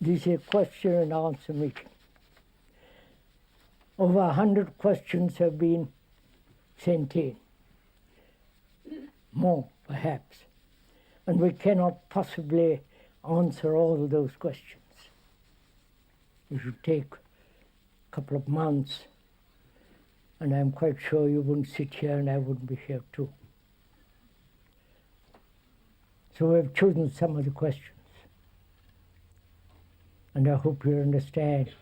This is a question and answer meeting. Over 100 questions have been sent in, more perhaps, and we cannot possibly answer all those questions. It should take a couple of months, and I'm quite sure you wouldn't sit here and I wouldn't be here too. So we've chosen some of the questions. And I hope you understand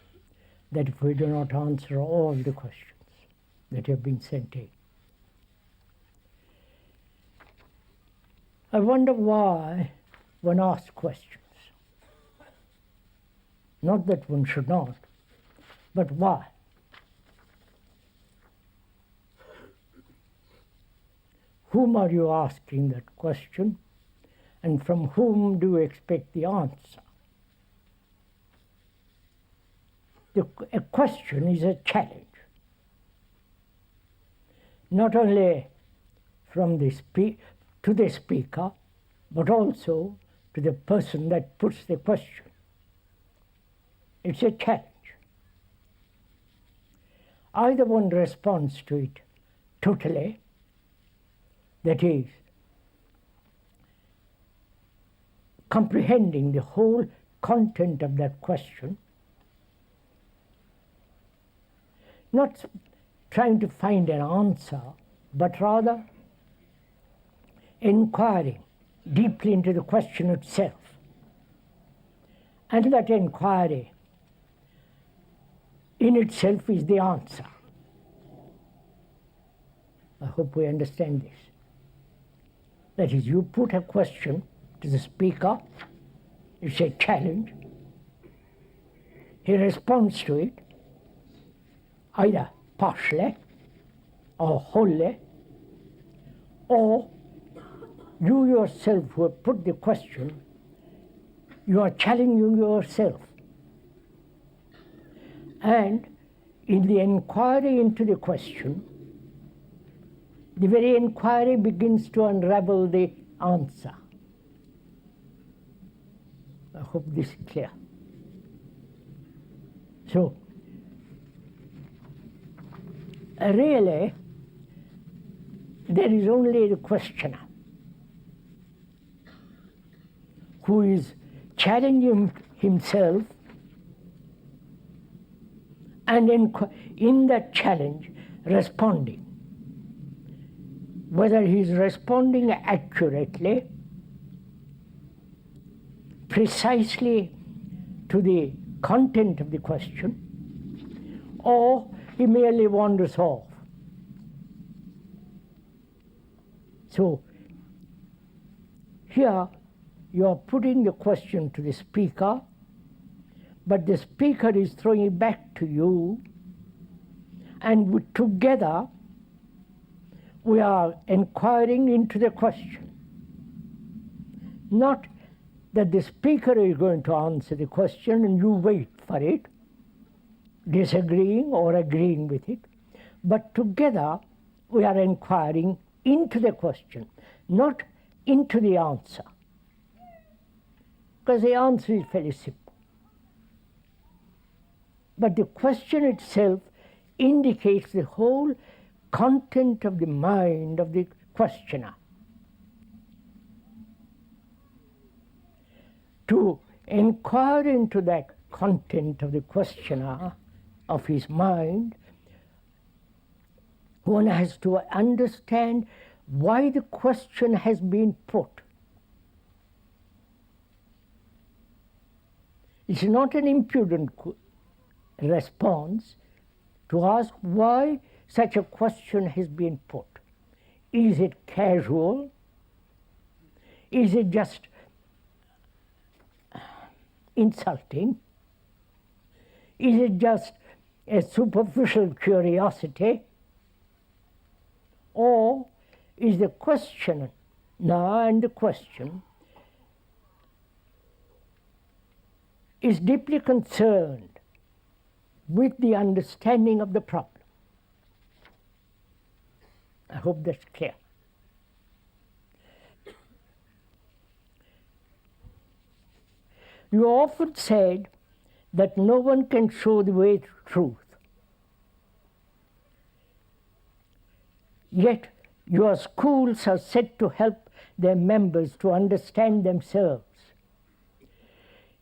that if we do not answer all the questions that have been sent in, I wonder why one asks questions. Not that one should not, but why? Whom are you asking that question, and from whom do you expect the answer? A question is a challenge, not only from the to the speaker, but also to the person that puts the question. It's a challenge. Either one responds to it totally, that is, comprehending the whole content of that question, not trying to find an answer, but rather inquiring deeply into the question itself. And that inquiry in itself is the answer. I hope we understand this. That is, you put a question to the speaker, it's a challenge, he responds to it, either partially or wholly, or you yourself who have put the question, you are challenging yourself. And in the inquiry into the question, the very inquiry begins to unravel the answer. I hope this is clear. So, really, there is only the questioner who is challenging himself, and in that challenge responding. Whether he is responding accurately, precisely to the content of the question, or he merely wanders off. So here you are putting the question to the speaker, but the speaker is throwing it back to you, and together we are inquiring into the question. Not that the speaker is going to answer the question and you wait for it, disagreeing or agreeing with it, but together we are inquiring into the question, not into the answer. Because the answer is fairly simple. But the question itself indicates the whole content of the mind of the questioner. To inquire into that content of the questioner, of his mind, one has to understand why the question has been put. It's not an impudent response to ask why such a question has been put. Is it casual? Is it just insulting? Is it just a superficial curiosity? Or is the question now and the question is deeply concerned with the understanding of the problem? I hope that's clear. You often said that no one can show the way to truth. Yet your schools are said to help their members to understand themselves.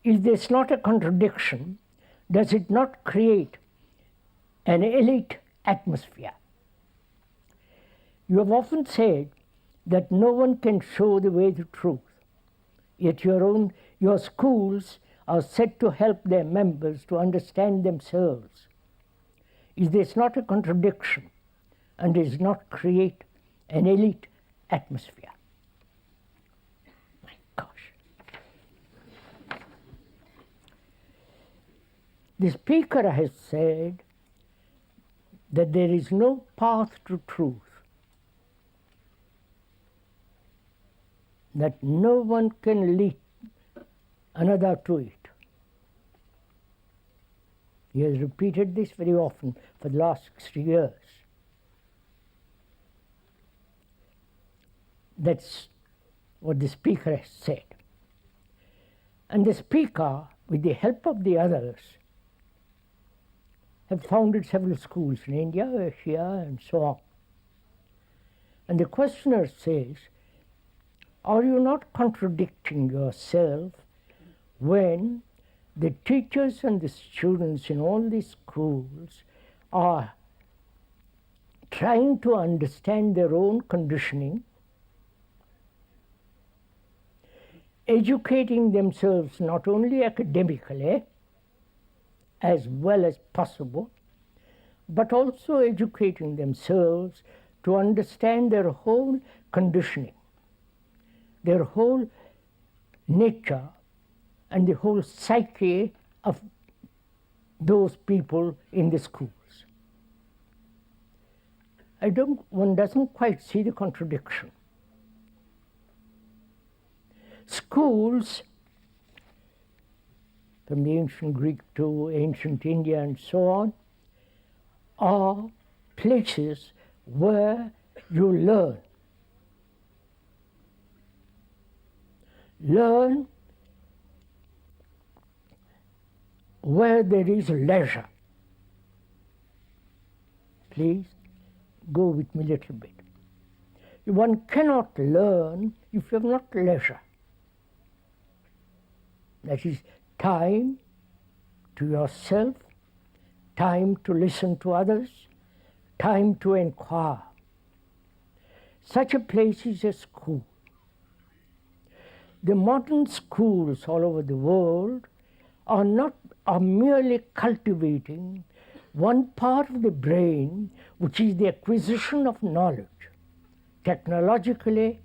Is this not a contradiction? Does it not create an elite atmosphere? You have often said that no one can show the way to truth, yet your schools are said to help their members to understand themselves. Is this not a contradiction, and does not create an elite atmosphere? My gosh. The speaker has said that there is no path to truth, that no one can lead another to it. He has repeated this very often for the last 60 years. That's what the speaker has said. And the speaker, with the help of the others, have founded several schools in India, Asia, and so on. And the questioner says, are you not contradicting yourself when the teachers and the students in all these schools are trying to understand their own conditioning, educating themselves not only academically as well as possible, but also educating themselves to understand their whole conditioning, their whole nature, and the whole psyche of those people in the schools? One doesn't quite see the contradiction. Schools, from the ancient Greek to ancient India and so on, are places where you learn. Learn where there is leisure. Please go with me a little bit. One cannot learn if you have not leisure. That is time to yourself, time to listen to others, time to inquire. Such a place is a school. The modern schools all over the world are merely cultivating one part of the brain, which is the acquisition of knowledge, technologically,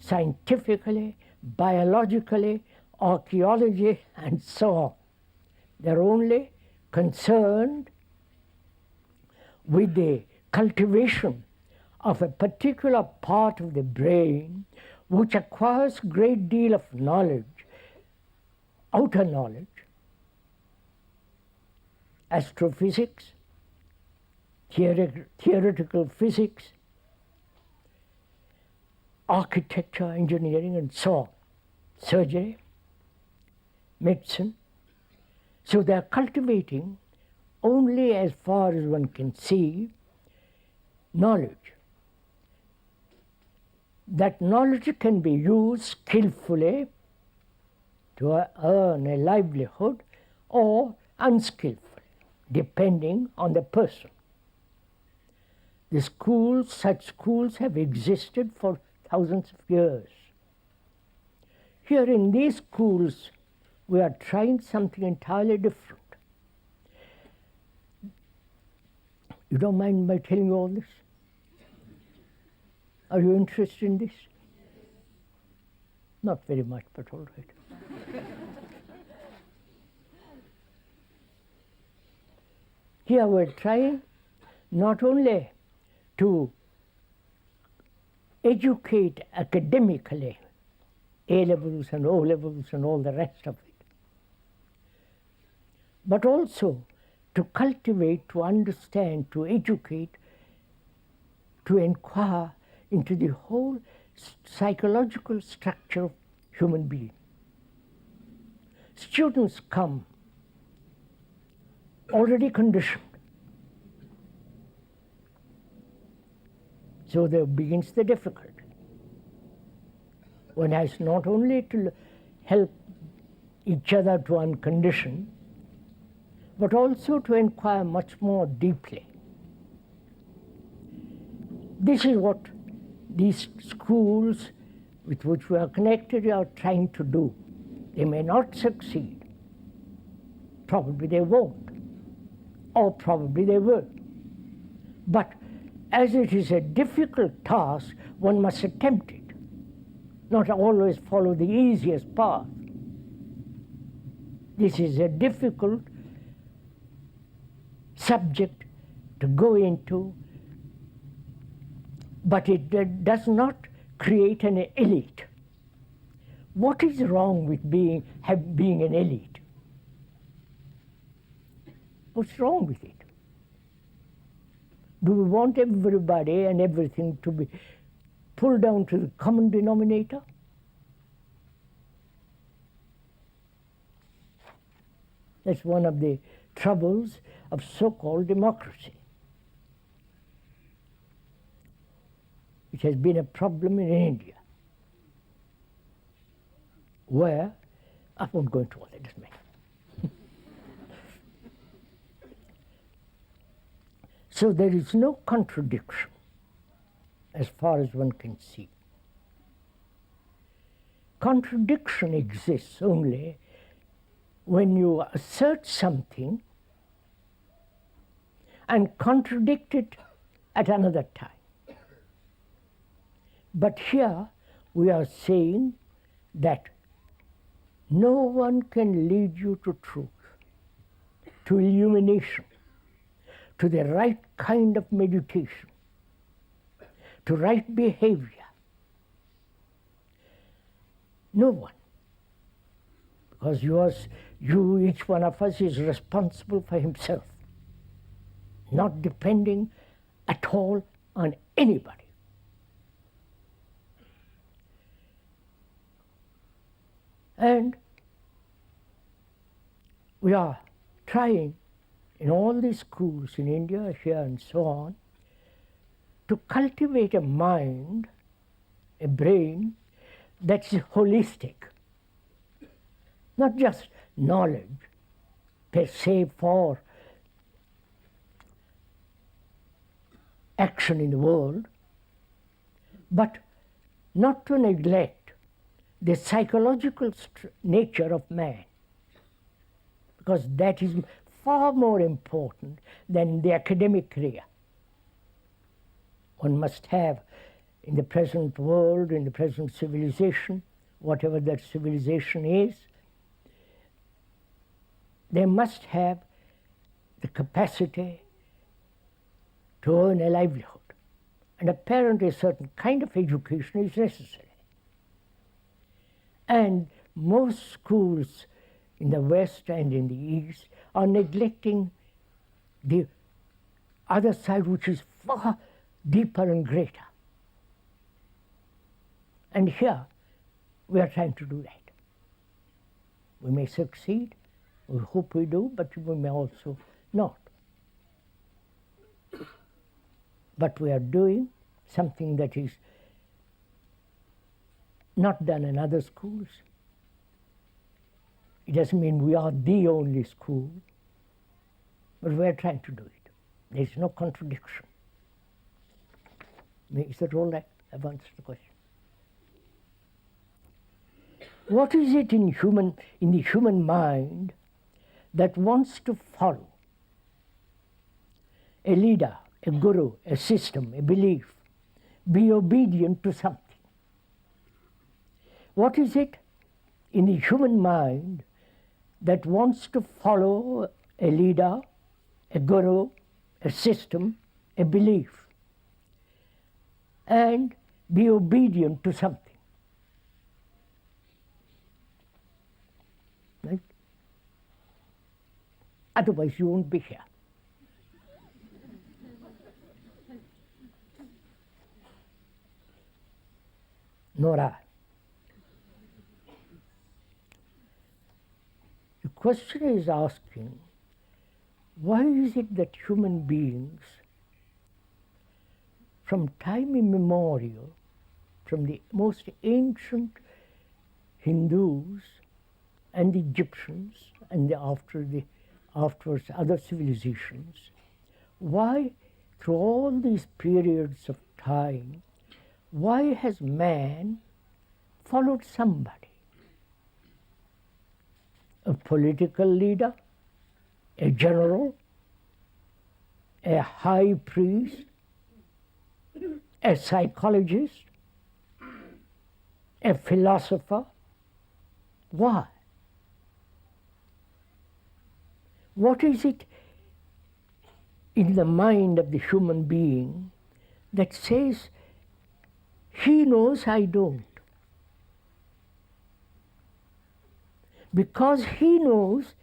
scientifically, biologically, archaeology, and so on. They're only concerned with the cultivation of a particular part of the brain which acquires a great deal of knowledge, outer knowledge, astrophysics, theoretical physics, architecture, engineering, and so on, surgery, medicine. So they're cultivating only, as far as one can see, knowledge. That knowledge can be used skillfully to earn a livelihood or unskillfully, depending on the person. The schools, such schools have existed for thousands of years. Here in these schools, we are trying something entirely different. You don't mind my telling you all this? Are you interested in this? Not very much, but all right. Here we're trying not only to educate academically, A-levels and O-levels and all the rest of it, but also to cultivate, to understand, to educate, to inquire into the whole psychological structure of human being. students come already conditioned. So there begins the difficulty. One has not only to help each other to uncondition, but also to inquire much more deeply. This is what these schools with which we are connected are trying to do. They may not succeed. Probably they won't, or probably they will. But as it is a difficult task, one must attempt it, not always follow the easiest path. This is a difficult subject to go into, but it does not create an elite. What is wrong with being an elite? What's wrong with it? Do we want everybody and everything to be pulled down to the common denominator? That's one of the troubles of so-called democracy. It has been a problem in India, where, I won't go into all that, doesn't matter. So there is no contradiction as far as one can see. Contradiction exists only when you assert something and contradict it at another time. But here we are saying that no one can lead you to truth, to illumination, to the right kind of meditation, to right behavior. No one. Because each one of us is responsible for himself, not depending at all on anybody. And we are trying in all these schools in India, here and so on, to cultivate a mind, a brain that's holistic, not just knowledge per se for action in the world, but not to neglect the psychological nature of man, because that is far more important than the academic career. One must have, in the present world, in the present civilization, whatever that civilization is, they must have the capacity to earn a livelihood. And apparently a certain kind of education is necessary. And most schools in the West and in the East are neglecting the other side, which is far deeper and greater. And here we are trying to do that. We may succeed, we hope we do, but we may also not. But we are doing something that is not done in other schools. It doesn't mean we are the only school, but we are trying to do it. There is no contradiction. Is that all right? I've answered the question. What is it in the human mind that wants to follow a leader, a guru, a system, a belief, be obedient to something? What is it in the human mind that wants to follow a leader, a guru, a system, a belief, and be obedient to something? Right? Otherwise you won't be here. Nor I. question is asking, why is it that human beings, from time immemorial, from the most ancient Hindus and the Egyptians and afterwards other civilizations, why through all these periods of time, why has man followed somebody? A political leader, a general, a high priest, a psychologist, a philosopher. Why? What is it in the mind of the human being that says, he knows, I don't? Because he knows,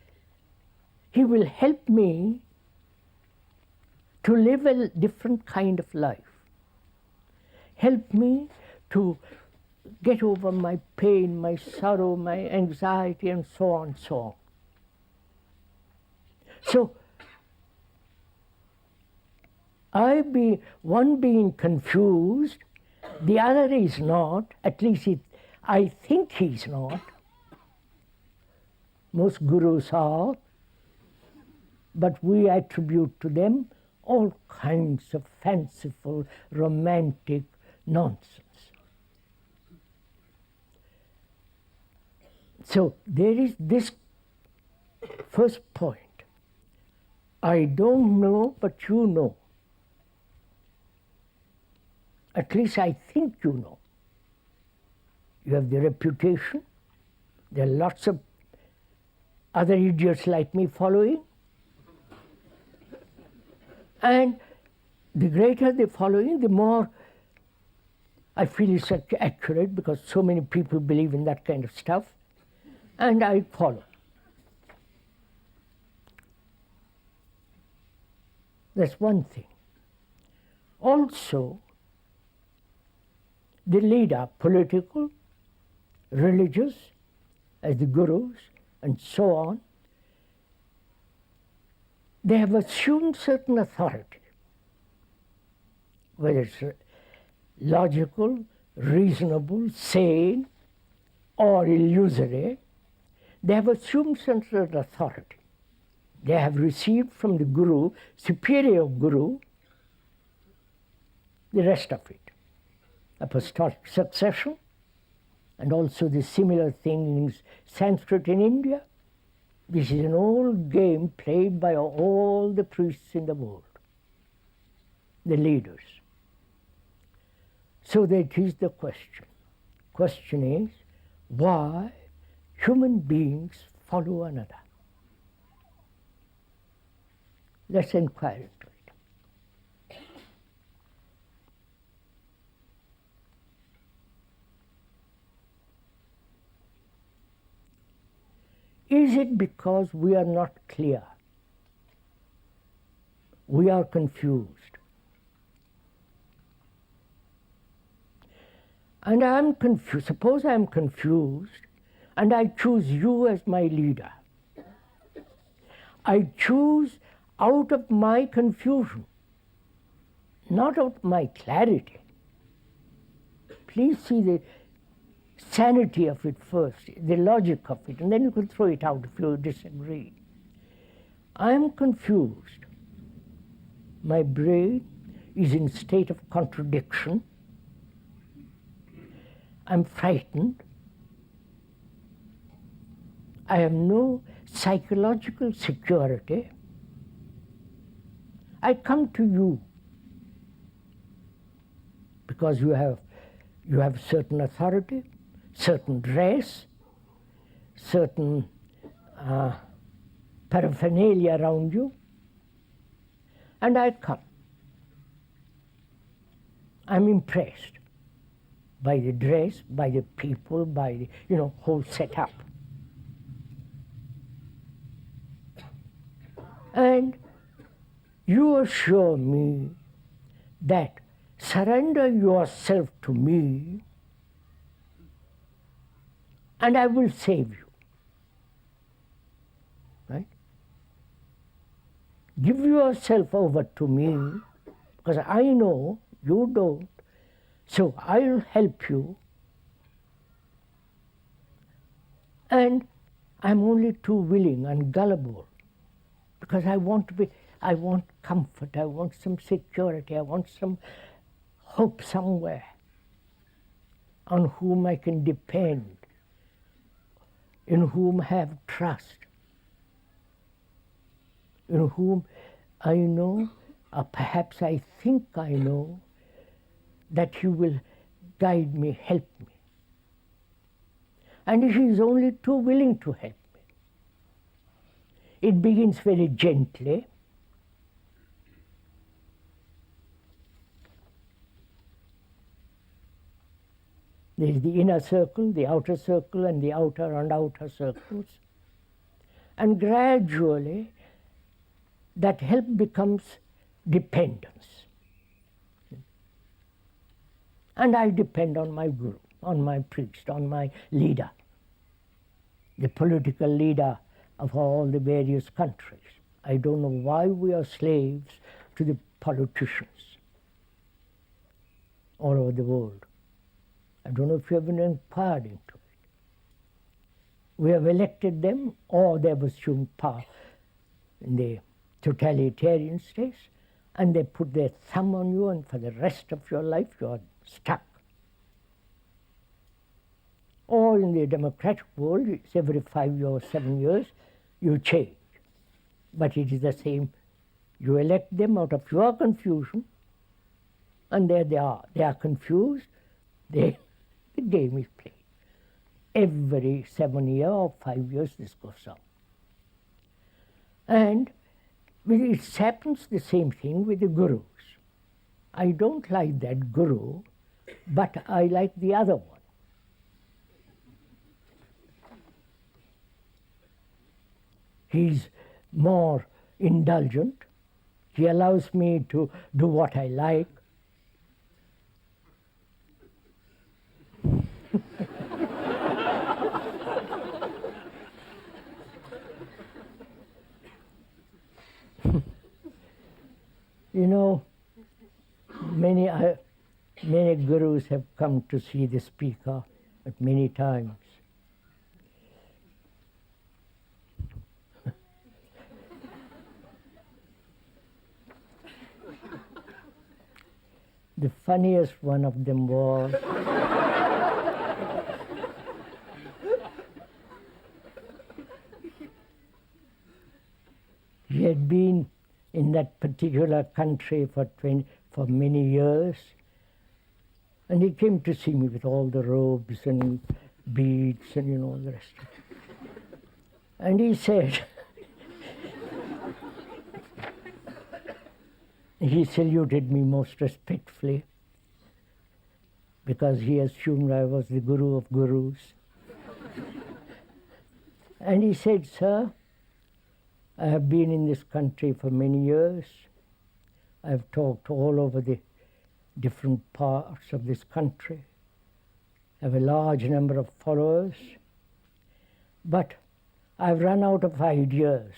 he will help me to live a different kind of life. Help me to get over my pain, my sorrow, my anxiety, and so on and so on. So, one being confused, the other is not, at least I think he's not. Most gurus are, but we attribute to them all kinds of fanciful, romantic nonsense. So there is this first point. I don't know, but you know. At least I think you know. You have the reputation. There are lots of other idiots like me following. And the greater the following, the more I feel it's accurate, because so many people believe in that kind of stuff, and I follow. That's one thing. Also, the leader, political, religious, as the gurus, and so on, they have assumed certain authority, whether it's logical, reasonable, sane, or illusory. They have assumed certain authority. They have received from the guru, superior guru, the rest of it. Apostolic succession, and also the similar thing in Sanskrit in India. This is an old game played by all the priests in the world, the leaders. So that is the question. Question is, why human beings follow another? Let's inquire into it. Is it because we are not clear? We are confused. And I am confused. Suppose I am confused and I choose you as my leader. I choose out of my confusion, not out of my clarity. Please see the sanity of it first, the logic of it, and then you can throw it out if you disagree. I am confused. My brain is in a state of contradiction. I'm frightened. I have no psychological security. I come to you because you have certain authority, certain dress, certain paraphernalia around you, and I come. I'm impressed by the dress, by the people, by the whole setup. And you assure me that surrender yourself to me and I will save you. Give yourself over to me, because I know you don't, so I'll help you. And I'm only too willing and gullible, because I want comfort, I want some security, I want some hope somewhere on whom I can depend, in whom I have trust, in whom I know, or perhaps I think I know, that he will guide me, help me. And he is only too willing to help me. It begins very gently. There is the inner circle, the outer circle, and the outer and outer circles. And gradually, that help becomes dependence. And I depend on my guru, on my priest, on my leader, the political leader of all the various countries. I don't know why we are slaves to the politicians all over the world. I don't know if you have been inquired into it. We have elected them, or they have assumed power in the totalitarian states, and they put their thumb on you, and for the rest of your life you are stuck. Or in the democratic world, it's every 5 years, 7 years, you change. But it is the same. You elect them out of your confusion, and there they are. They are confused. The game is played. Every 7 years or 5 years, this goes on. And it happens the same thing with the gurus. I don't like that guru, but I like the other one. He's more indulgent. He allows me to do what I like. You know, many gurus have come to see the speaker at many times. The funniest one of them was he had been in that particular country for many years, and he came to see me with all the robes and beads and all the rest of it. And he said, he saluted me most respectfully, because he assumed I was the guru of gurus. And he said, "Sir, I have been in this country for many years. I have talked all over the different parts of this country. I have a large number of followers, but I've run out of ideas."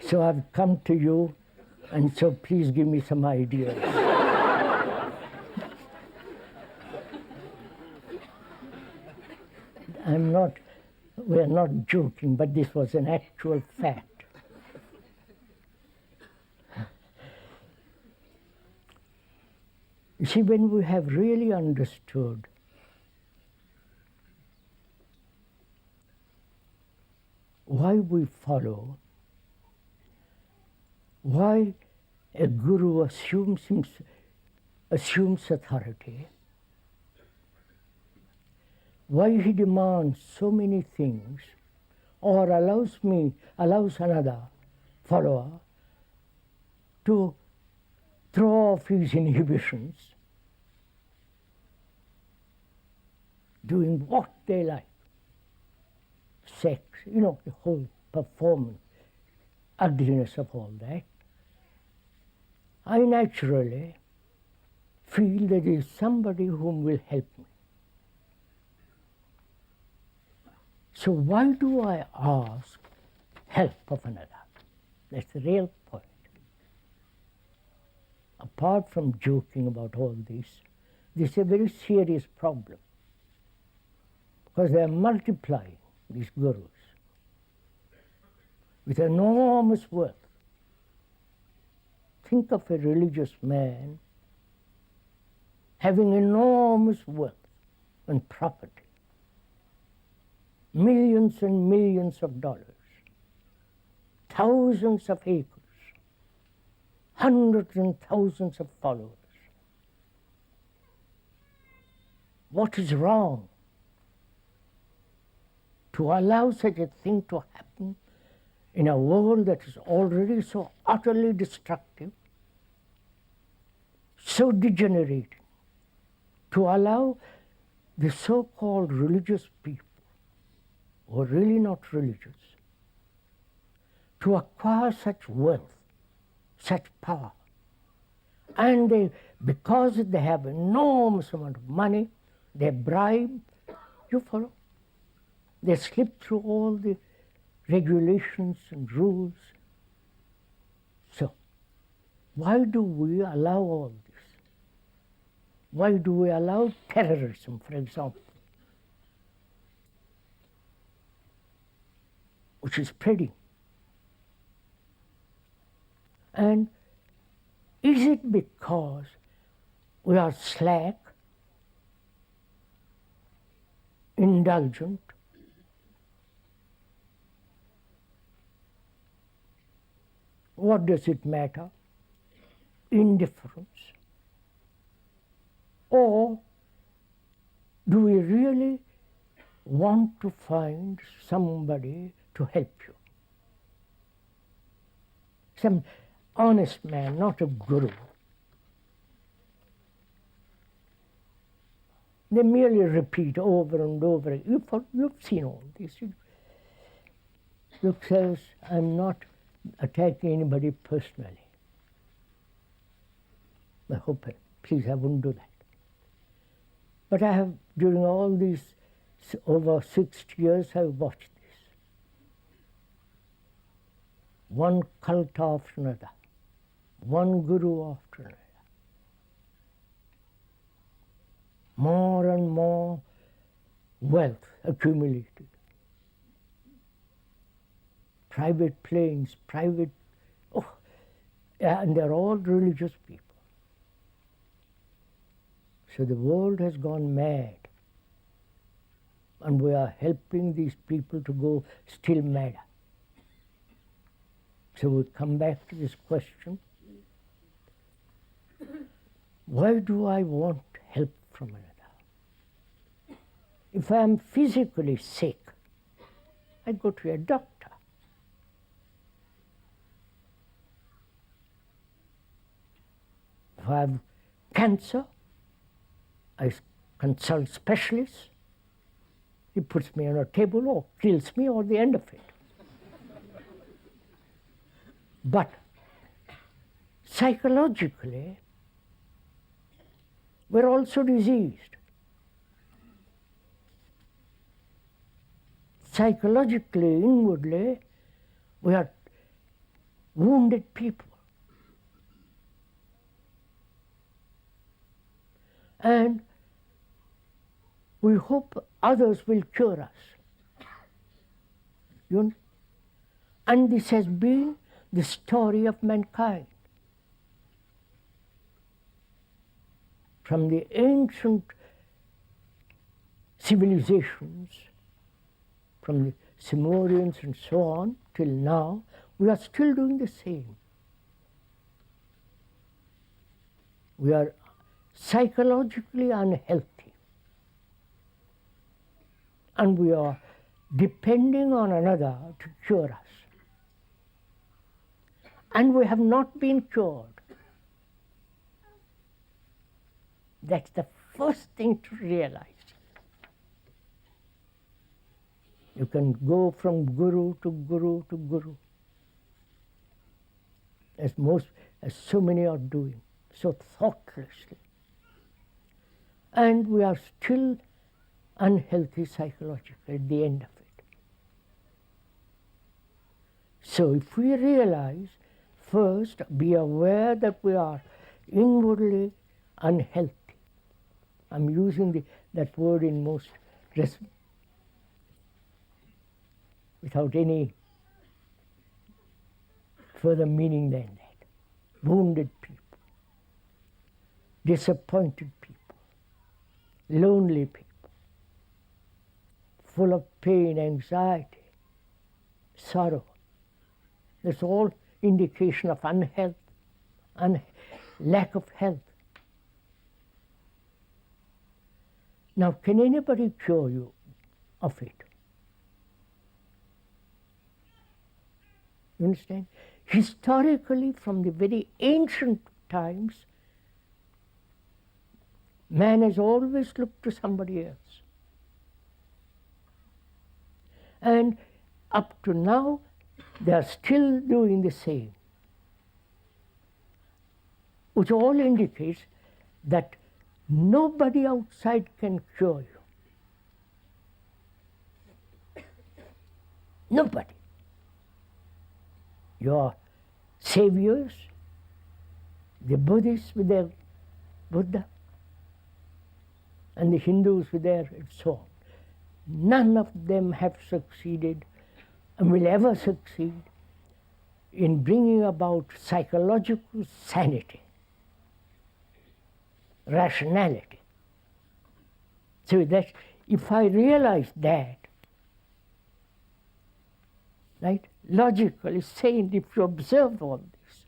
So I've come to you, and so please give me some ideas. We're not joking, but this was an actual fact. You see, when we have really understood why we follow, why a guru assumes authority, why he demands so many things, or allows another follower to throw off his inhibitions, doing what they like, sex, the whole performance, ugliness of all that. I naturally feel that there is somebody whom will help me. So why do I ask help of another? That's the real point. Apart from joking about all this is a very serious problem, because they are multiplying these gurus with enormous wealth. Think of a religious man having enormous wealth and property, millions and millions of dollars, thousands of acres, hundreds and thousands of followers. What is wrong to allow such a thing to happen in a world that is already so utterly destructive, so degenerating, to allow the so-called religious people, who are really not religious, to acquire such wealth, such power. And because they have enormous amount of money, they bribe, you follow? They slip through all the regulations and rules. So, why do we allow all this? Why do we allow terrorism, for example, which is spreading? And is it because we are slack, indulgent, what does it matter? Indifference? Or do we really want to find somebody to help you? Some honest man, not a guru. They merely repeat over and over. You've seen all this. Look, says, I'm not attacking anybody personally. I hope, please, I wouldn't do that. But I have, during all these over 60 years, I've watched this. One cult after another, one guru after another. More and more wealth accumulated. Private planes, and they're all religious people. So the world has gone mad, and we are helping these people to go still madder. So we come back to this question, why do I want help from another? If I am physically sick, I go to a doctor. If I have cancer, I consult specialists. He puts me on a table or kills me or the end of it. But psychologically, we're also diseased. Psychologically, inwardly, we are wounded people. And we hope others will cure us. And this has been the story of mankind. From the ancient civilizations, from the Sumerians and so on, till now, we are still doing the same. We are psychologically unhealthy. And we are depending on another to cure us. And we have not been cured. That's the first thing to realize. You can go from guru to guru to guru, as so many are doing, so thoughtlessly. and we are still unhealthy psychologically at the end of it. So if we realize, first, be aware that we are inwardly unhealthy. I'm using that word in most without any further meaning than that. Wounded people, disappointed people, lonely people, full of pain, anxiety, sorrow. That's all indication of unhealth, lack of health. Now, can anybody cure you of it? You understand? Historically, from the very ancient times, man has always looked to somebody else. And up to now, they are still doing the same, which all indicates that nobody outside can cure you. Nobody. Your saviors, the Buddhists with their Buddha, and the Hindus with their and so on, none of them have succeeded and will ever succeed in bringing about psychological sanity, rationality. So that if I realize that, right, logically, sane, if you observe all this,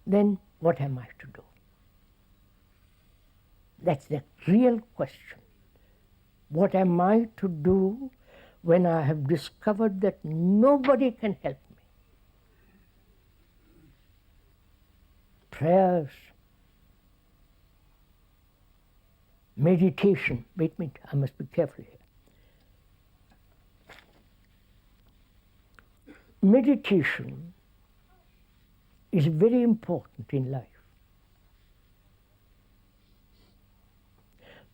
then what am I to do? That's the real question. What am I to do when I have discovered that nobody can help me? Prayers, meditation. Wait a minute, I must be careful here. Meditation is very important in life.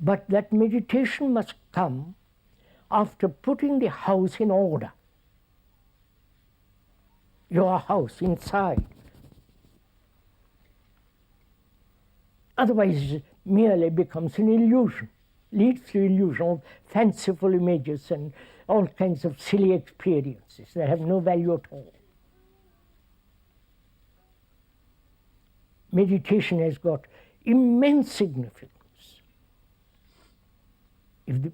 But that meditation must come after putting the house in order. Your house inside. Otherwise, it merely becomes an illusion, leads to illusion of fanciful images and all kinds of silly experiences that have no value at all. Meditation has got immense significance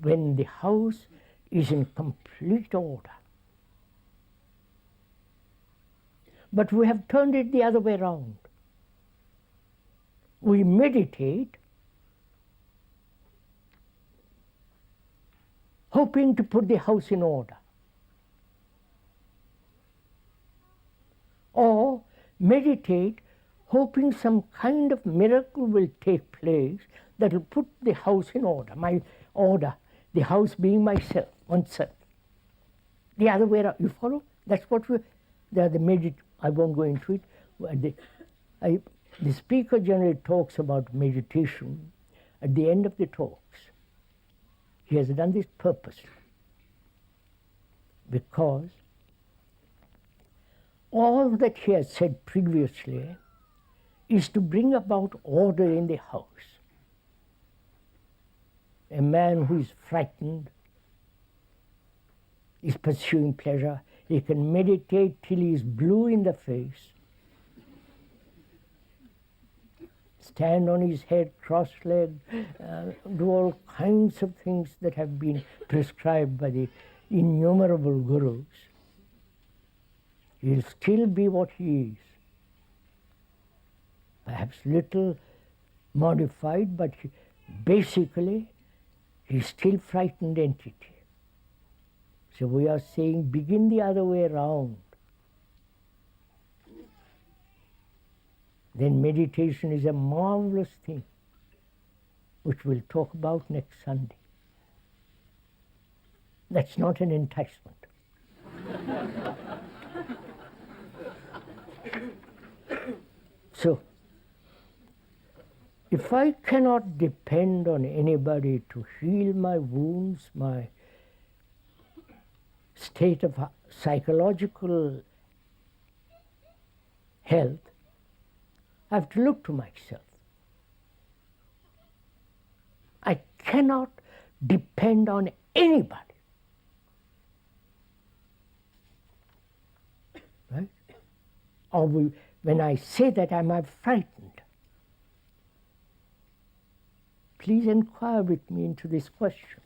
when the house is in complete order. But we have turned it the other way around. We meditate hoping to put the house in order. Or meditate hoping some kind of miracle will take place that will put the house in order. My order, the house being myself, oneself. The other way around, you follow? That's what I won't go into it. The speaker generally talks about meditation at the end of the talks. He has done this purposely because all that he has said previously is to bring about order in the house. A man who is frightened is pursuing pleasure. He can meditate till he is blue in the face, stand on his head, cross-legged, do all kinds of things that have been prescribed by the innumerable gurus. He'll still be what he is. Perhaps little modified, but basically he's still frightened entity. So we are saying begin the other way around. Then meditation is a marvelous thing, which we'll talk about next Sunday. That's not an enticement. So, If I cannot depend on anybody to heal my wounds, my state of psychological health, I have to look to myself. I cannot depend on anybody. Right? Or when I say that, am I frightened? Please inquire with me into this question.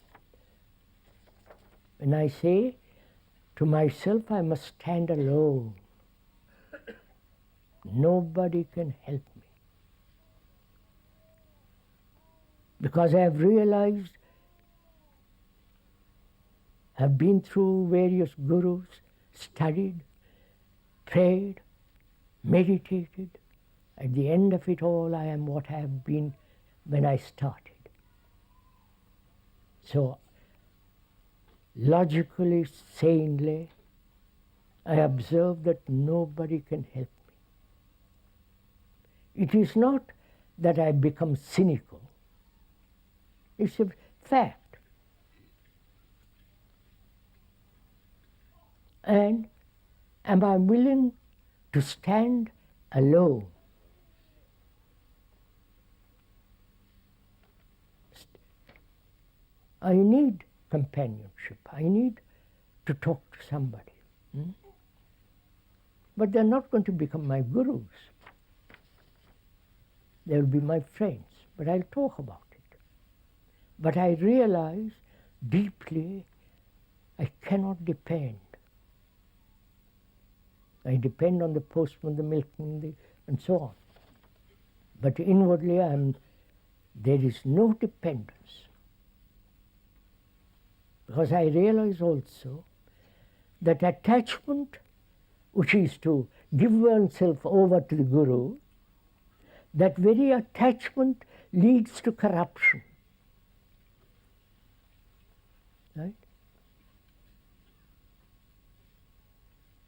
When I say to myself, I must stand alone. Nobody can help me. Because I have realized, have been through various gurus, studied, prayed, meditated. At the end of it all, I am what I have been when I started. So, logically, sanely, I observe that nobody can help me. It is not that I become cynical. It's a fact. And am I willing to stand alone? I need companionship. I need to talk to somebody. But they're not going to become my gurus. They'll be my friends, but I'll talk about it. But I realize deeply I cannot depend. I depend on the postman, the milkman, and so on. But inwardly, there is no dependence. Because I realize also that attachment, which is to give oneself over to the guru, that very attachment leads to corruption. Right?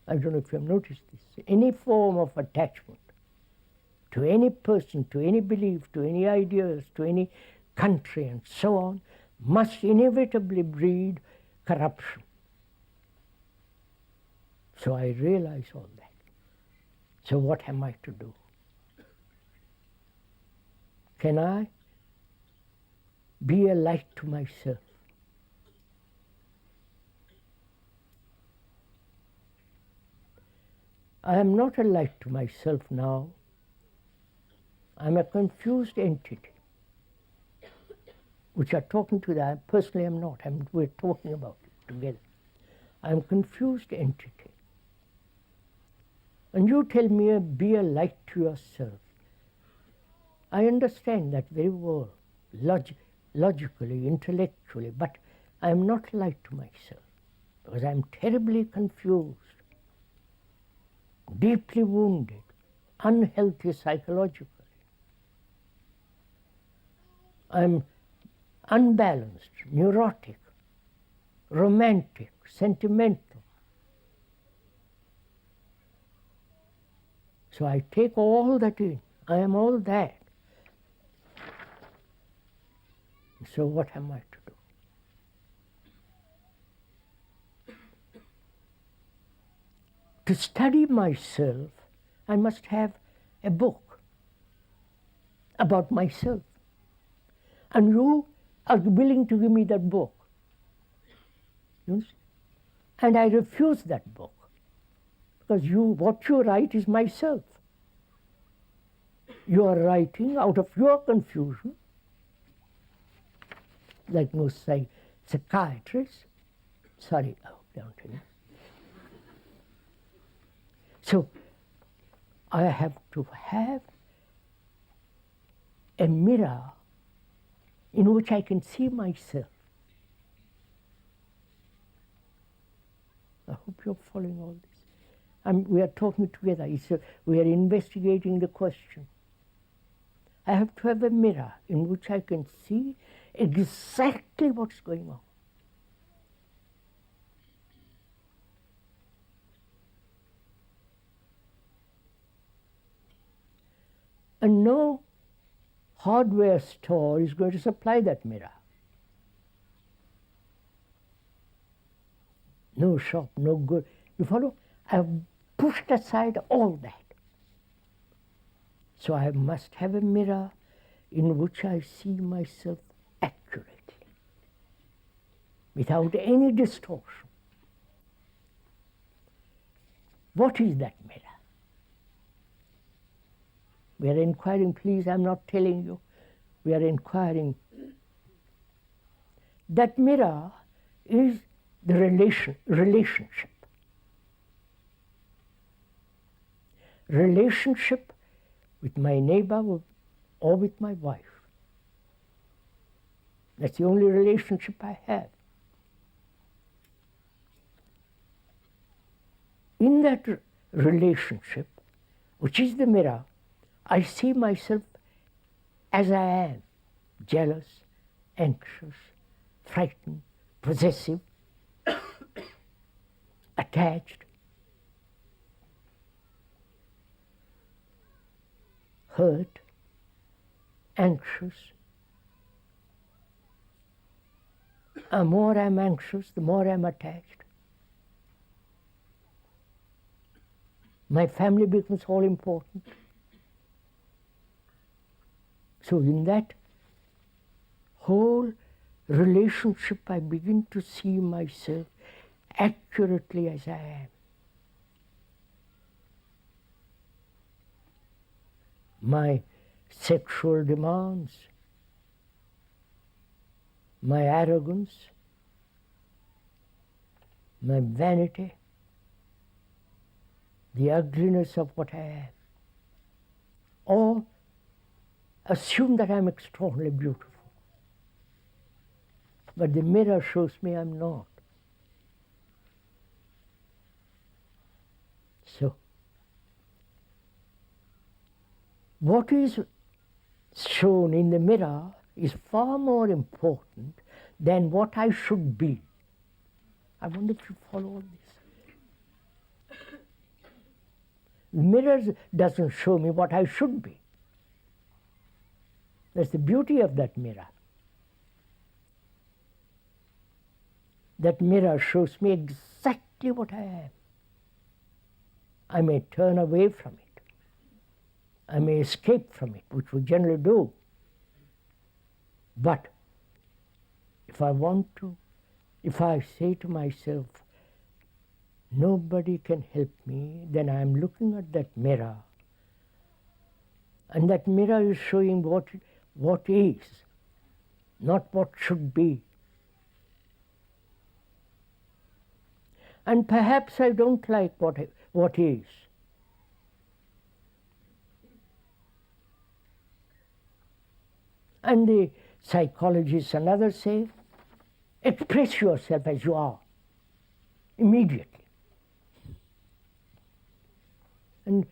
I don't know if you have noticed this. Any form of attachment to any person, to any belief, to any ideas, to any country, and so on, must inevitably breed corruption. So I realize all that. So what am I to do? Can I be a light to myself? I am not a light to myself now. I am a confused entity, which are talking to that. I personally am not. We're talking about it together. I am a confused entity. And you tell me, be a light to yourself. I understand that very well, logically, intellectually, but I am not light to myself, because I am terribly confused, deeply wounded, unhealthy psychologically. I am unbalanced, neurotic, romantic, sentimental. So I take all that in. I am all that. So what am I to do? To study myself, I must have a book about myself. And you are willing to give me that book. You see? And I refuse that book. Because what you write is myself. You are writing out of your confusion, like most psychiatrists. Sorry, down to you. So I have to have a mirror in which I can see myself. I hope you're following all this. We are talking together. We are investigating the question. I have to have a mirror in which I can see exactly what's going on. And know hardware store is going to supply that mirror. No shop, no good. You follow? I have pushed aside all that. So I must have a mirror in which I see myself accurately, without any distortion. What is that mirror? We are inquiring, please, I'm not telling you. We are inquiring. That mirror is the relationship. Relationship with my neighbor or with my wife. That's the only relationship I have. In that relationship, which is the mirror, I see myself as I am, jealous, anxious, frightened, possessive, attached, hurt, anxious. The more I'm anxious, the more I'm attached. My family becomes all important. So in that whole relationship, I begin to see myself accurately as I am. My sexual demands, my arrogance, my vanity, the ugliness of what I am, or assume that I'm extraordinarily beautiful. But the mirror shows me I'm not. So, what is shown in the mirror is far more important than what I should be. I wonder if you follow all this. The mirror doesn't show me what I should be. That's the beauty of that mirror. That mirror shows me exactly what I am. I may turn away from it. I may escape from it, which we generally do. But if I want to, if I say to myself, nobody can help me, then I am looking at that mirror. And that mirror is showing what is, not what should be. And perhaps I don't like what is. And the psychologists and others say, express yourself as you are, immediately. And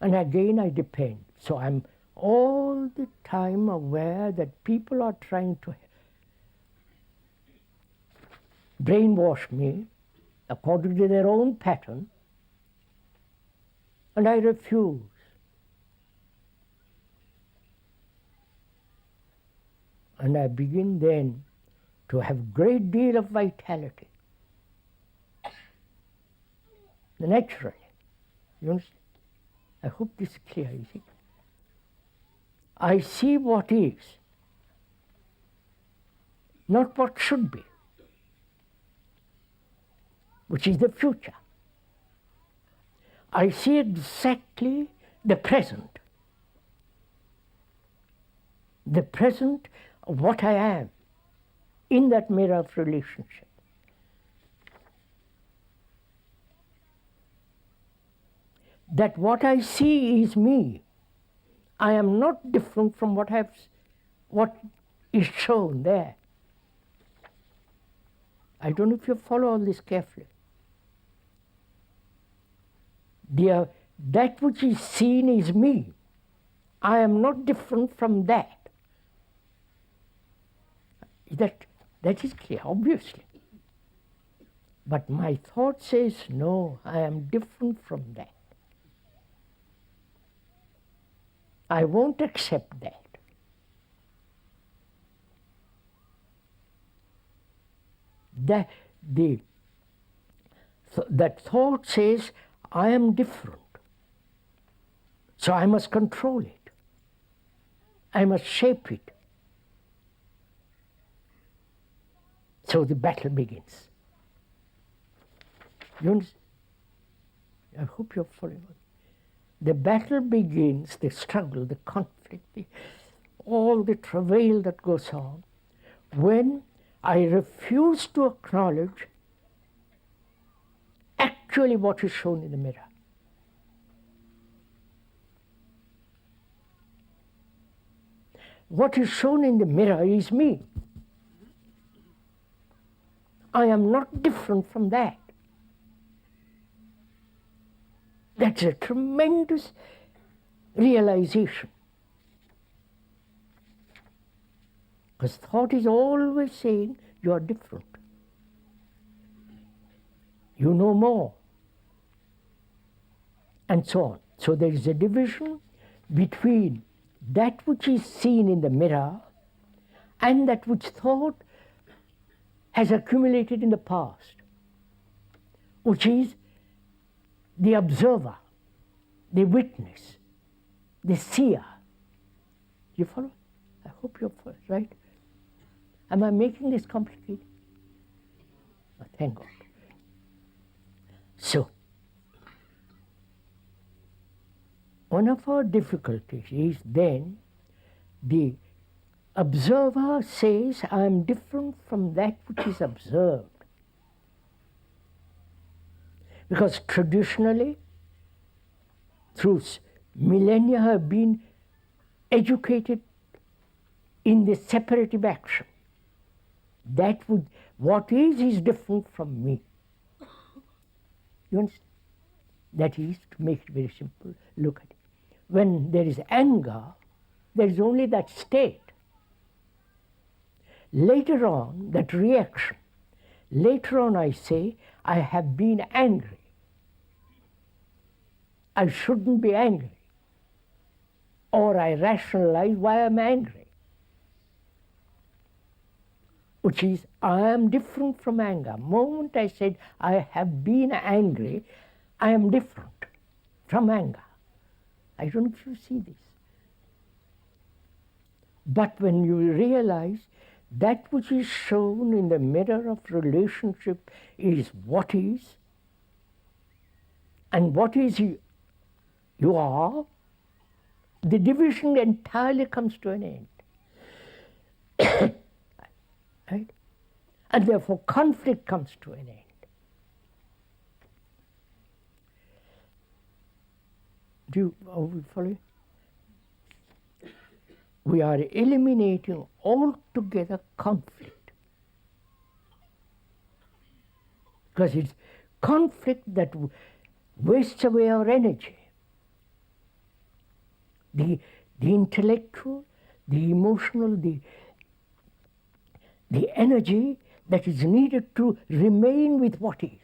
again I depend. So I'm all the time aware that people are trying to brainwash me according to their own pattern, and I refuse. And I begin then to have a great deal of vitality. Naturally. You understand? I hope this is clear, you see. I see what is, not what should be, which is the future. I see exactly the present of what I am in that mirror of relationship. That what I see is me. I am not different from what is shown there. I don't know if you follow all this carefully. That which is seen is me. I am not different from that. That is clear, obviously. But my thought says, no, I am different from that. I won't accept that. that thought says, I am different, so I must control it. I must shape it. So the battle begins. You understand? I hope you're following. The battle begins, the struggle, the conflict, all the travail that goes on, when I refuse to acknowledge actually what is shown in the mirror. What is shown in the mirror is me. I am not different from that. That's a tremendous realization. Because thought is always saying, you are different. You know more. And so on. So there is a division between that which is seen in the mirror and that which thought has accumulated in the past, which is the observer, the witness, the seer. You follow? I hope you're following, right? Am I making this complicated? Oh, thank God. So, one of our difficulties is then the observer says, I am different from that which is observed. Because traditionally, through millennia, have been educated in the separative action. That what is different from me. You understand? That is, to make it very simple, look at it. When there is anger, there is only that state. Later on, that reaction. Later on I say, I have been angry. I shouldn't be angry. Or I rationalize why I'm angry. Which is, I am different from anger. The moment I said, I have been angry, I am different from anger. I don't know if you see this. But when you realize that which is shown in the mirror of relationship is what is, and what is you are, the division entirely comes to an end. Right? And therefore conflict comes to an end. Are we following? We are eliminating altogether conflict. Because it's conflict that wastes away our energy. The intellectual, the emotional, the energy that is needed to remain with what is.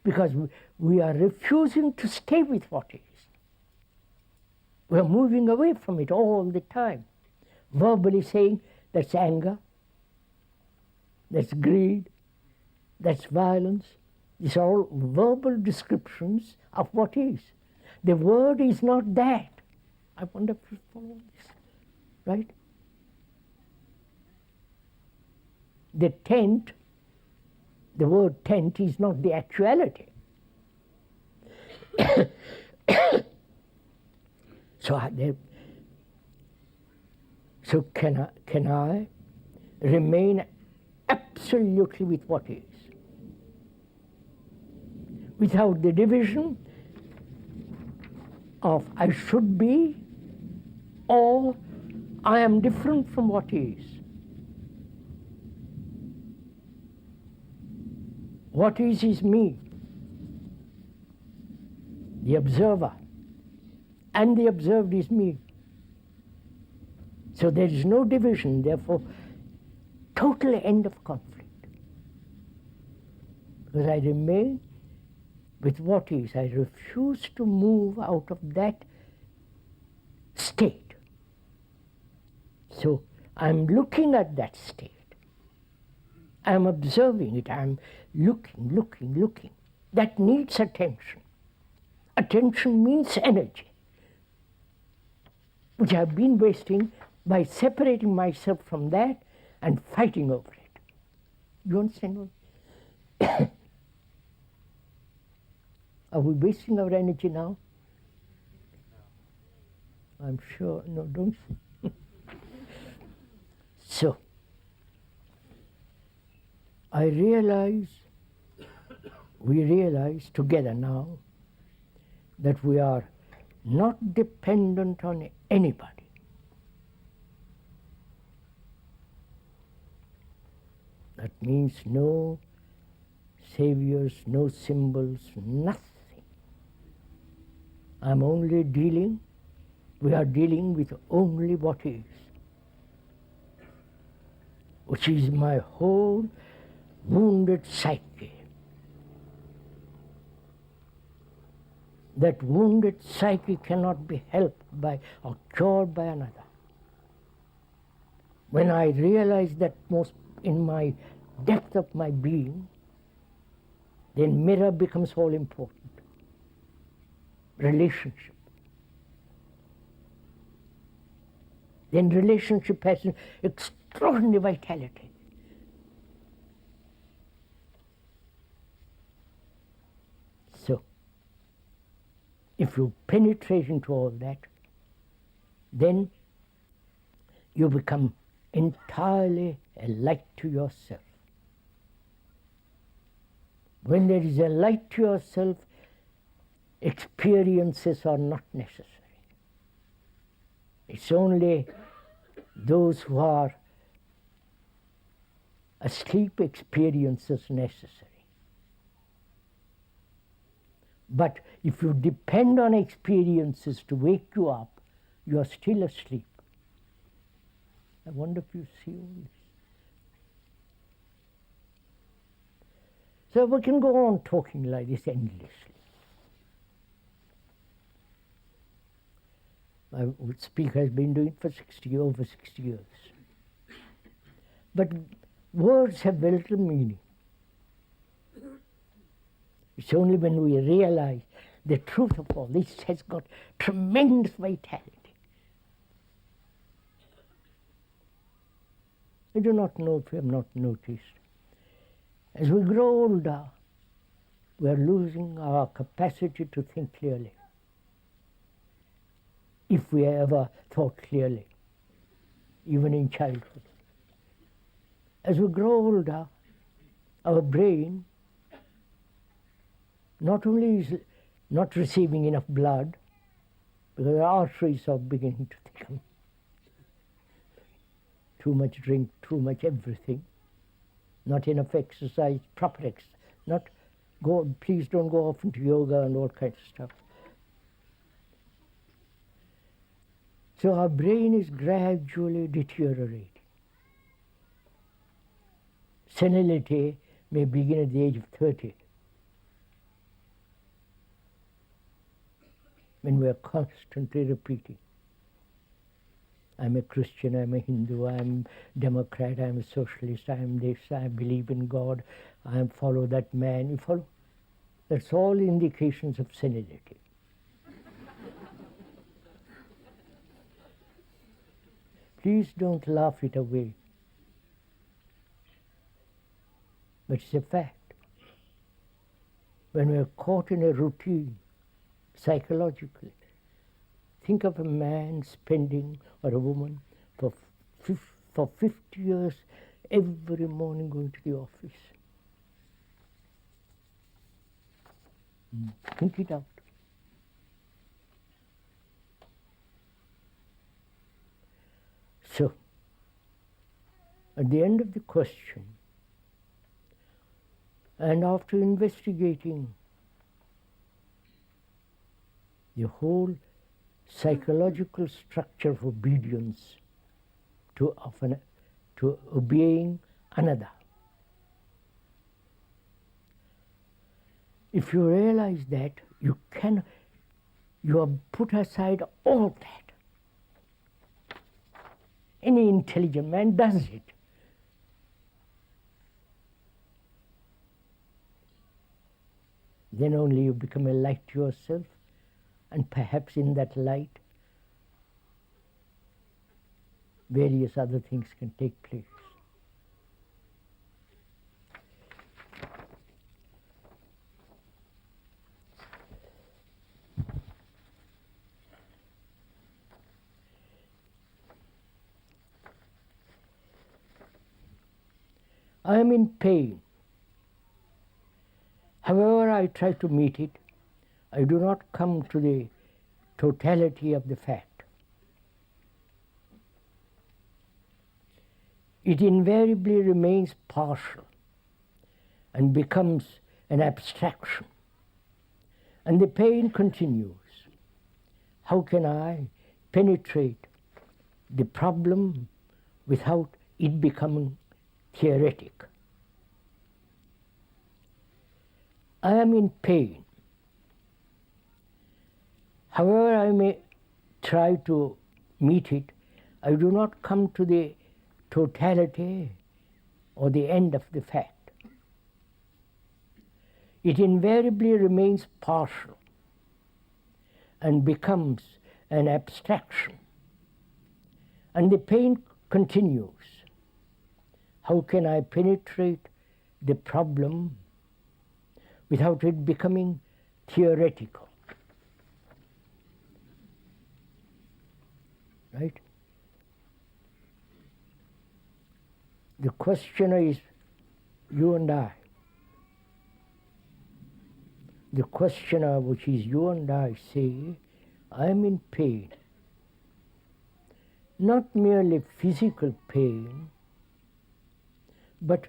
Because we are refusing to stay with what is. We are moving away from it all the time. Verbally saying, that's anger, that's greed, that's violence. These are all verbal descriptions of what is. The word is not that. I wonder if you follow this, right? The tent, the word tent is not the actuality. So can I remain absolutely with what is, without the division of I should be or I am different from what is. What is me, the observer, and the observed is me. So there is no division, therefore total end of conflict. Because I remain with what is. I refuse to move out of that state. So I'm looking at that state. I'm observing it. I'm looking. That needs attention. Attention means energy, which I've been wasting by separating myself from that and fighting over it. You understand what? Are we wasting our energy now? I'm sure, no, don't. So, we realize together now that we are not dependent on anybody. That means no saviors, no symbols, nothing. We are dealing with only what is, which is my whole wounded psyche. That wounded psyche cannot be helped by or cured by another. When I realize that most in my depth of my being, then mirror becomes all important. Relationship. Then relationship has an extraordinary vitality. So, if you penetrate into all that, then you become entirely a light to yourself. When there is a light to yourself, experiences are not necessary. It's only those who are asleep experiences necessary. But if you depend on experiences to wake you up, you are still asleep. I wonder if you see all this. So we can go on talking like this endlessly. My speaker has been doing it for over 60 years. But words have very little meaning. It's only when we realize the truth of all this has got tremendous vitality. I do not know if you have not noticed. As we grow older, we are losing our capacity to think clearly. If we ever thought clearly, even in childhood. As we grow older, our brain not only is not receiving enough blood, because our arteries are beginning to thicken. Too much drink, too much everything. Not enough exercise, proper exercise. Please don't go off into yoga and all kinds of stuff. So our brain is gradually deteriorating. Senility may begin at the age of 30, when we are constantly repeating, I'm a Christian, I'm a Hindu, I'm Democrat, I'm a socialist, I'm this, I believe in God, I follow that man. You follow? That's all indications of senility. Please don't laugh it away. But it's a fact. When we are caught in a routine, psychologically, think of a man spending, or a woman, for 50 years, every morning going to the office. Think it out. So, at the end of the question, and after investigating the whole psychological structure of obedience to obeying another, if you realize that, you have put aside all that. Any intelligent man does it. Then only you become a light to yourself, and perhaps in that light, various other things can take place. I am in pain. However I try to meet it, I do not come to the totality of the fact. It invariably remains partial and becomes an abstraction. And the pain continues. How can I penetrate the problem without it becoming theoretic? I am in pain. However I may try to meet it, I do not come to the totality or the end of the fact. It invariably remains partial and becomes an abstraction. And the pain continues. How can I penetrate the problem without it becoming theoretical? Right? The questioner is you and I. The questioner, which is you and I, say, I am in pain. Not merely physical pain, but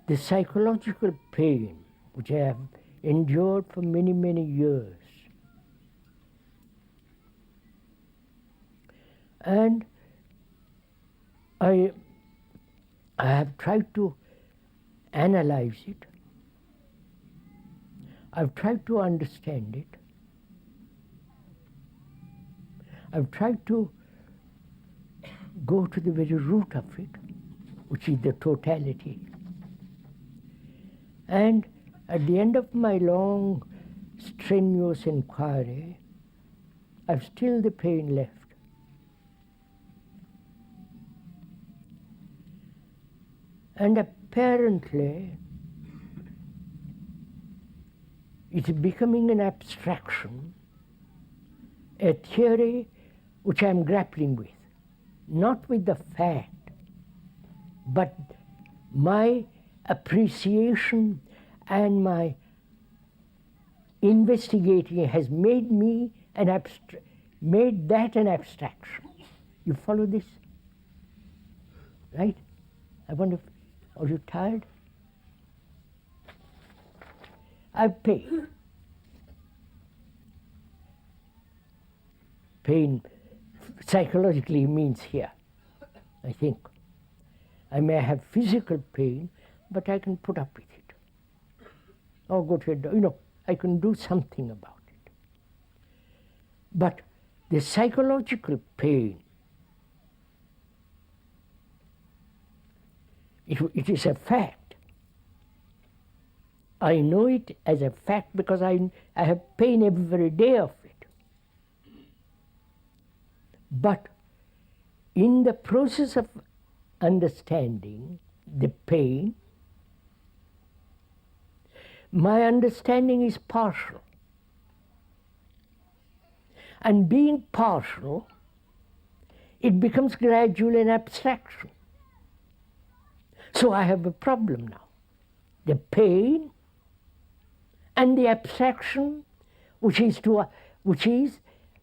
the psychological pain which I have endured for many, many years. And I have tried to analyze it. I've tried to understand it. I've tried to go to the very root of it, which is the totality. And at the end of my long, strenuous inquiry, I've still the pain left. And apparently, it's becoming an abstraction, a theory which I'm grappling with, not with the fact, but my appreciation and my investigating has made me made that an abstraction. You follow this? Right? I wonder, are you tired? I've pain. Pain psychologically means here, I think. I may have physical pain, but I can put up with it. Or go to I can do something about it. But the psychological pain, it is a fact. I know it as a fact because I have pain every day of it. But in the process of understanding the pain, my understanding is partial. And being partial, it becomes gradually an abstraction. So I have a problem now. The pain and the abstraction, which is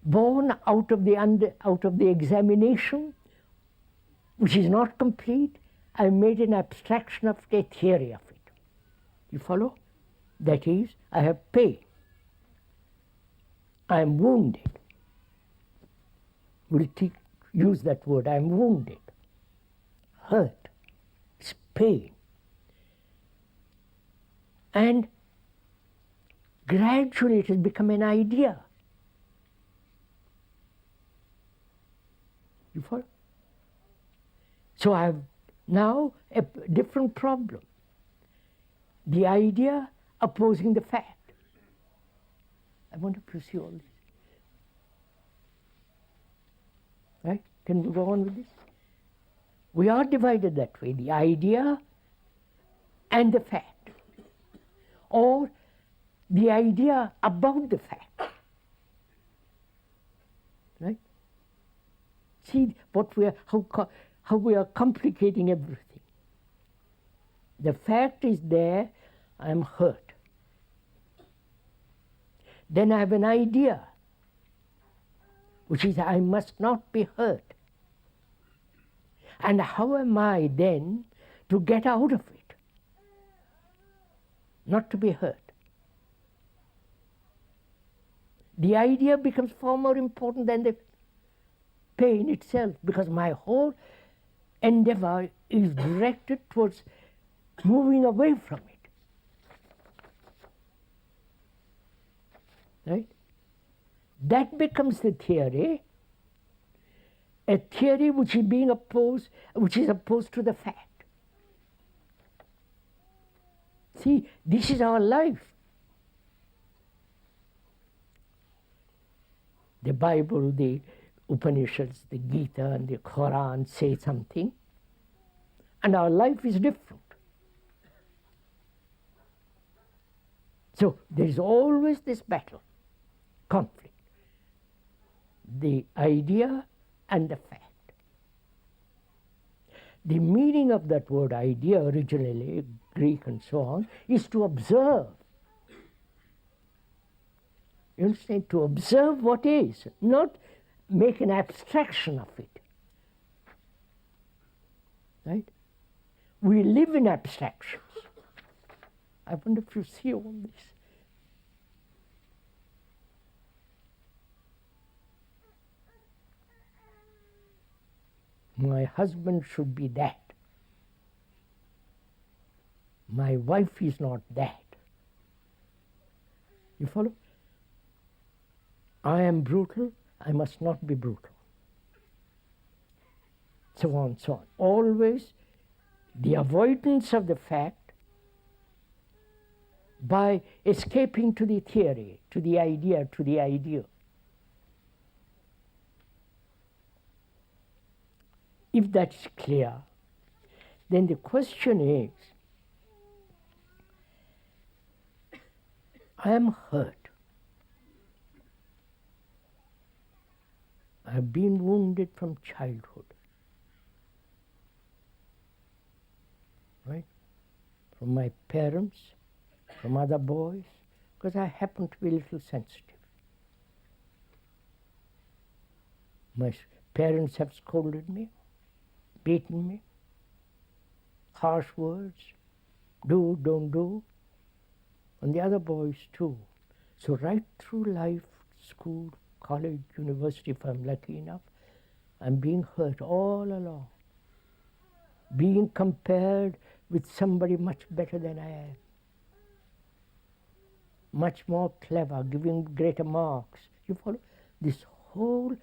born out of the examination, which is not complete, I made an abstraction of a theory of it. You follow? That is, I have pain. I am wounded. We'll use that word. I am wounded, hurt, it's pain. And gradually it has become an idea. You follow? So I have now a different problem. The idea opposing the fact. I want to pursue all this. Right? Can we go on with this? We are divided that way, the idea and the fact, or the idea about the fact. Right? See what we are, how we are complicating everything. The fact is there, I am hurt. Then I have an idea, which is I must not be hurt. And how am I then to get out of it? Not to be hurt. The idea becomes far more important than the pain itself, because my whole endeavor is directed towards moving away from it. Right? That becomes the theory, a theory which is being opposed, which is opposed to the fact. See, this is our life. The Bible, the Upanishads, the Gita and the Quran say something, and our life is different. So there is always this battle, conflict, the idea and the fact. The meaning of that word idea, originally Greek and so on, is to observe. You understand? To observe what is, not make an abstraction of it. Right? We live in abstractions. I wonder if you see all this. My husband should be that. My wife is not that. You follow? I am brutal, I must not be brutal. So on, so on. Always the avoidance of the fact by escaping to the theory, to the idea, to the ideal. If that's clear, then the question is, I am hurt. I have been wounded from childhood. Right? From my parents, from other boys, because I happen to be a little sensitive. My parents have scolded me, beaten me, harsh words, do, don't do, and the other boys too. So right through life, school, college, university, if I'm lucky enough, I'm being hurt all along, being compared with somebody much better than I am, much more clever, giving greater marks. You follow? This whole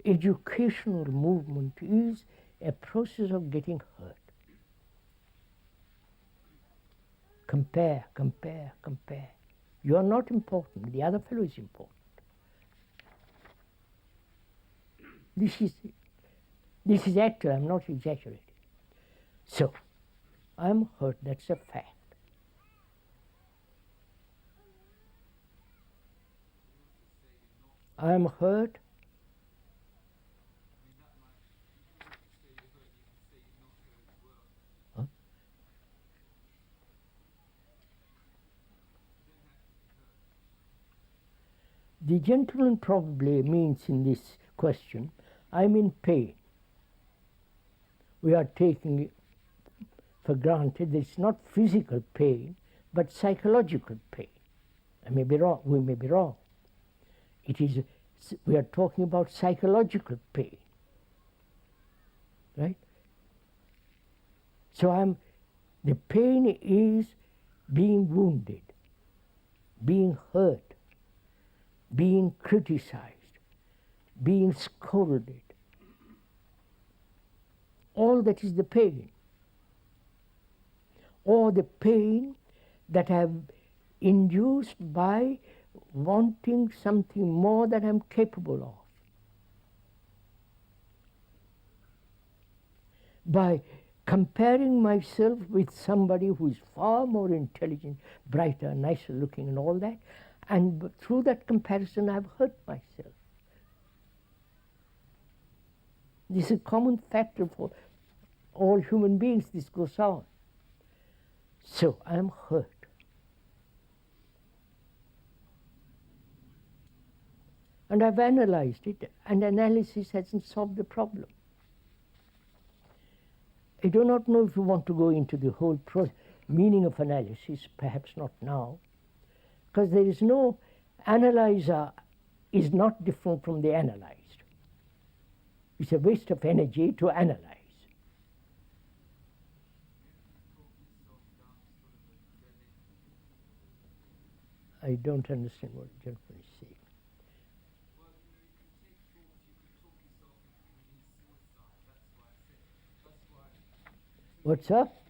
educational movement is a process of getting hurt. Compare, compare, compare. You are not important, the other fellow is important. This is actual, I'm not exaggerating. So, I'm hurt, that's a fact. I'm hurt. Huh? The gentleman probably means in this question, I'm in pain. We are taking it for granted that it's not physical pain, but psychological pain. I may be wrong, we may be wrong. It is, we are talking about psychological pain, right? So the pain is being wounded, being hurt, being criticized, being scolded. all that is the pain, or the pain that I have induced by wanting something more than I'm capable of, by comparing myself with somebody who is far more intelligent, brighter, nicer looking and all that, and through that comparison I've hurt myself. This is a common factor for all human beings. This goes on. So I am hurt. And I've analyzed it, and analysis hasn't solved the problem. I do not know if you want to go into the whole meaning of analysis, perhaps not now, because there is no analyzer is not different from the analyzed. It's a waste of energy to analyze. I don't understand what the gentleman is saying. What's up?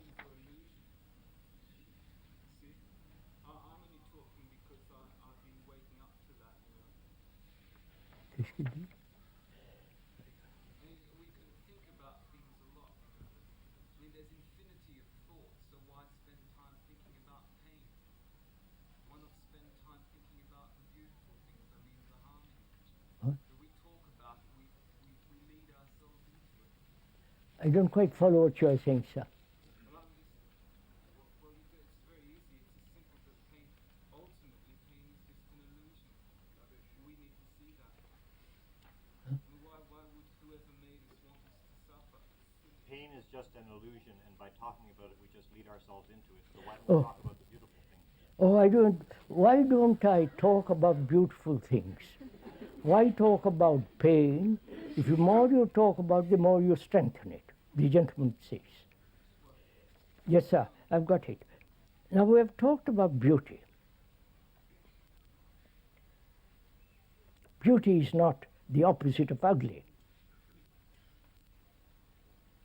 I don't quite follow what you are saying, sir. Pain is just an illusion, and by talking about it, we just lead ourselves into it. So why don't we talk about the beautiful things? Why don't I talk about beautiful things? Why talk about pain? If the more you talk about it, the more you strengthen it, the gentleman says. Yes, sir, I've got it. Now we have talked about beauty. Beauty is not the opposite of ugly.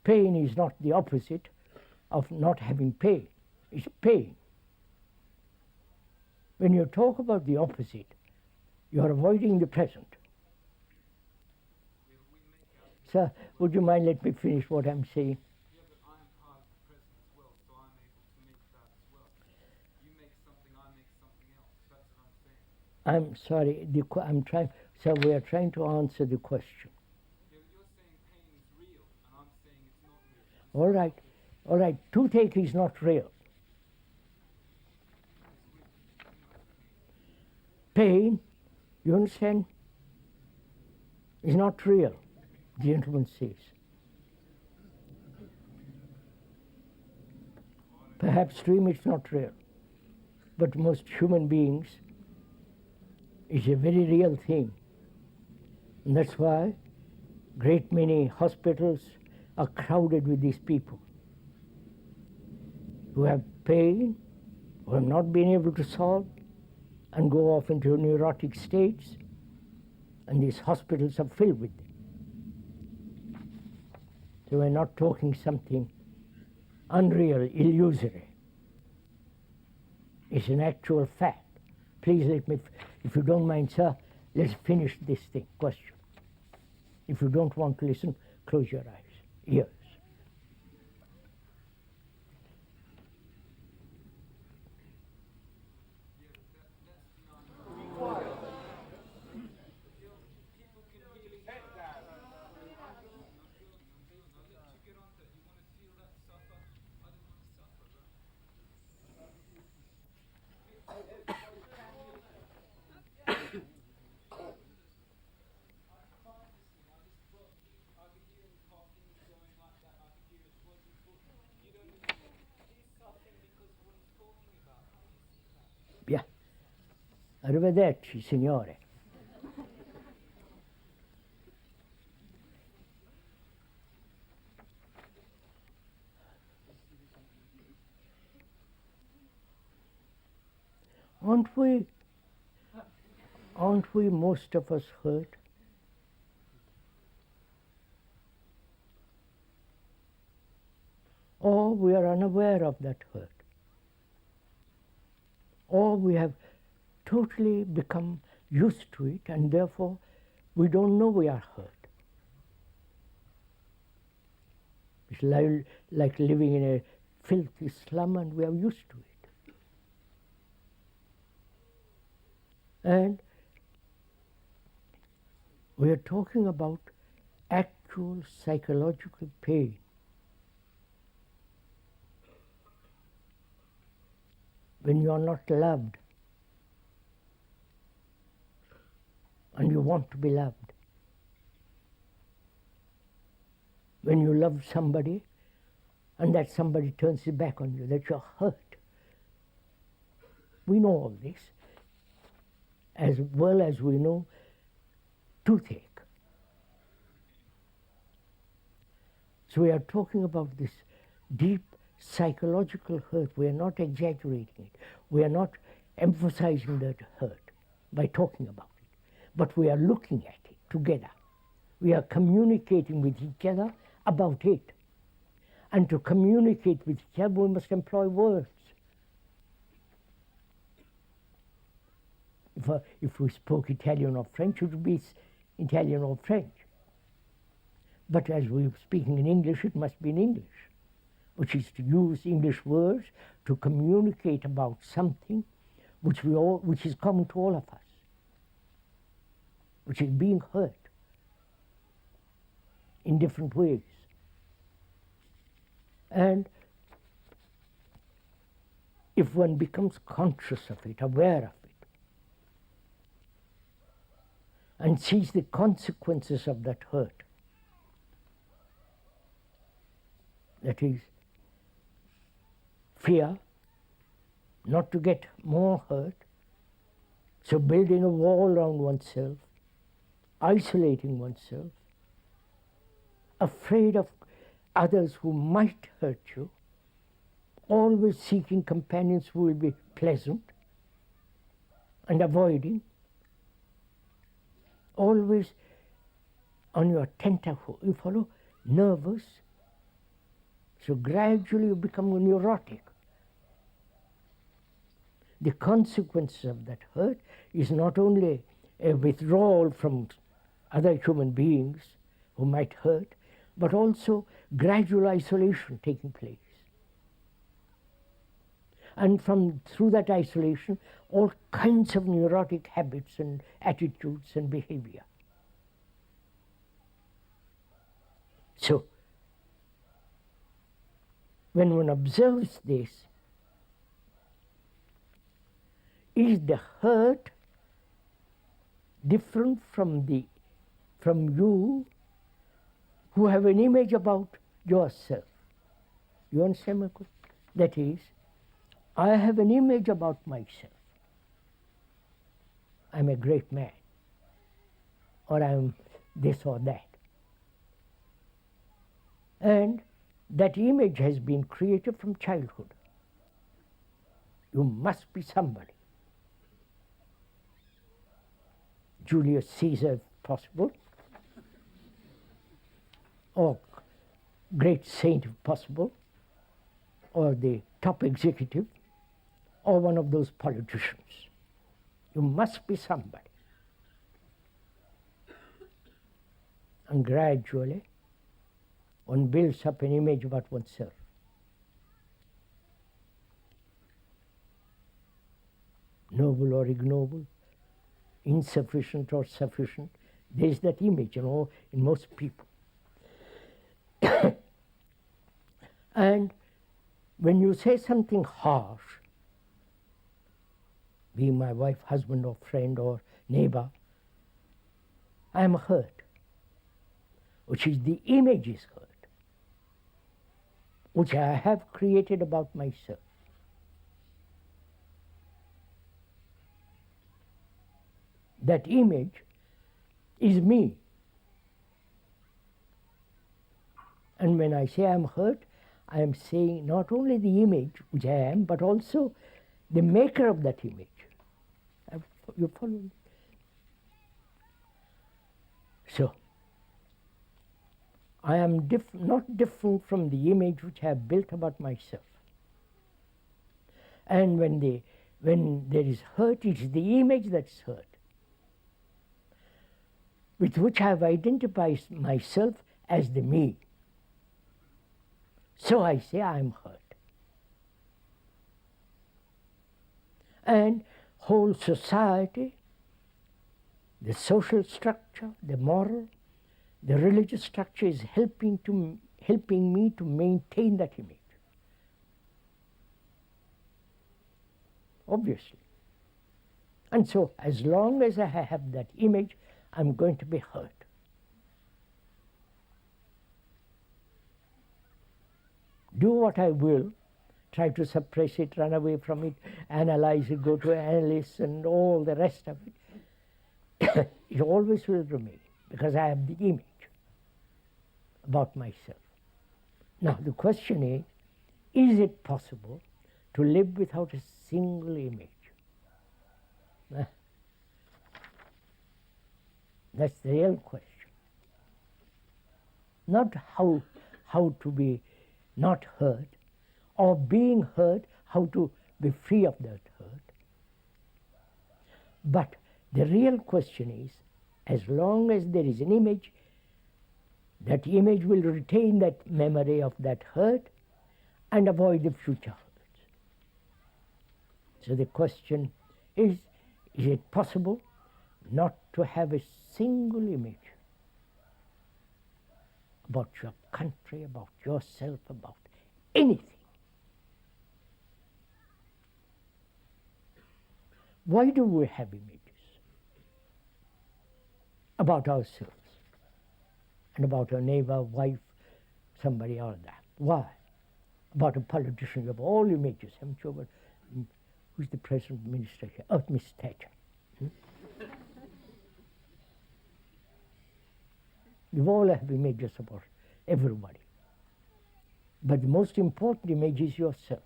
Pain is not the opposite of not having pain. It's pain. When you talk about the opposite, you are avoiding the present. Sir, would you mind let me finish what I'm saying? Yeah, but I am part of the present as well, so I'm able to make that as well. You make something, I make something else. That's what I'm saying. I'm sorry, I'm trying, sir, we are trying to answer the question. Yeah, you're saying pain is real, and I'm saying it's not real. All right, toothache is not real. Pain, you understand, is not real, the gentleman says. Perhaps to him it's not real, but most human beings, it's a very real thing. And that's why great many hospitals are crowded with these people who have pain, who have not been able to solve, and go off into neurotic states, and these hospitals are filled with them. So we're not talking something unreal, illusory. It's an actual fact. Please let me, if you don't mind, sir, let's finish this question. If you don't want to listen, close your ears. Yeah. Arrivederci, signore. Aren't we most of us hurt? are unaware of that hurt. Or we have totally become used to it, and therefore we don't know we are hurt. It's like living in a filthy slum, and we are used to it. And we are talking about actual psychological pain. When you are not loved and you want to be loved. When you love somebody and that somebody turns his back on you, that you're hurt. We know all this as well as we know toothache. So we are talking about this deep psychological hurt. We are not exaggerating it. We are not emphasizing that hurt by talking about it. But we are looking at it together. We are communicating with each other about it. And to communicate with each other, we must employ words. If we spoke Italian or French, it would be Italian or French. But as we're speaking in English, it must be in English, which is to use English words to communicate about something which is common to all of us, which is being hurt in different ways. And if one becomes conscious of it, aware of it, and sees the consequences of that hurt, that is, fear, not to get more hurt, so building a wall around oneself, isolating oneself, afraid of others who might hurt you, always seeking companions who will be pleasant, and avoiding, always on your tenterhooks, you follow, nervous, so gradually you become neurotic. The consequences of that hurt is not only a withdrawal from other human beings who might hurt, but also gradual isolation taking place. And through that isolation, all kinds of neurotic habits and attitudes and behavior. So, when one observes this, is the hurt different from you who have an image about yourself? You understand my question? That is, I have an image about myself. I'm a great man, or I'm this or that. And that image has been created from childhood. You must be somebody. Julius Caesar, if possible, or great saint, if possible, or the top executive, or one of those politicians. You must be somebody. And gradually, one builds up an image about oneself. Noble or ignoble, insufficient or sufficient, there is that image, in most people. And when you say something harsh, be my wife, husband, or friend, or neighbor, I am hurt, which is the image is hurt, which I have created about myself. That image is me. And when I say I'm hurt, I am saying not only the image, which I am, but also the maker of that image. You follow me? So, I am not different from the image which I have built about myself. And when there is hurt, it is the image that's hurt, with which I have identified myself as the me. So I say I am hurt. And whole society, the social structure, the moral, the religious structure is helping me to maintain that image. Obviously. And so as long as I have that image, I'm going to be hurt. Do what I will, try to suppress it, run away from it, analyze it, go to analysts and all the rest of it, it always will remain, because I have the image about myself. Now the question is it possible to live without a single image? That's the real question. Not how to be not hurt, or being hurt, how to be free of that hurt. But the real question is, as long as there is an image, that image will retain that memory of that hurt and avoid the future hurts. So the question is it possible not to have a single image about your country, about yourself, about anything? Why do we have images about ourselves and about our neighbor, wife, somebody or that? Why? About a politician, you have all images. I'm sure about who's the present minister here? Oh, Miss Thatcher. You all have images about everybody. But the most important image is yourself.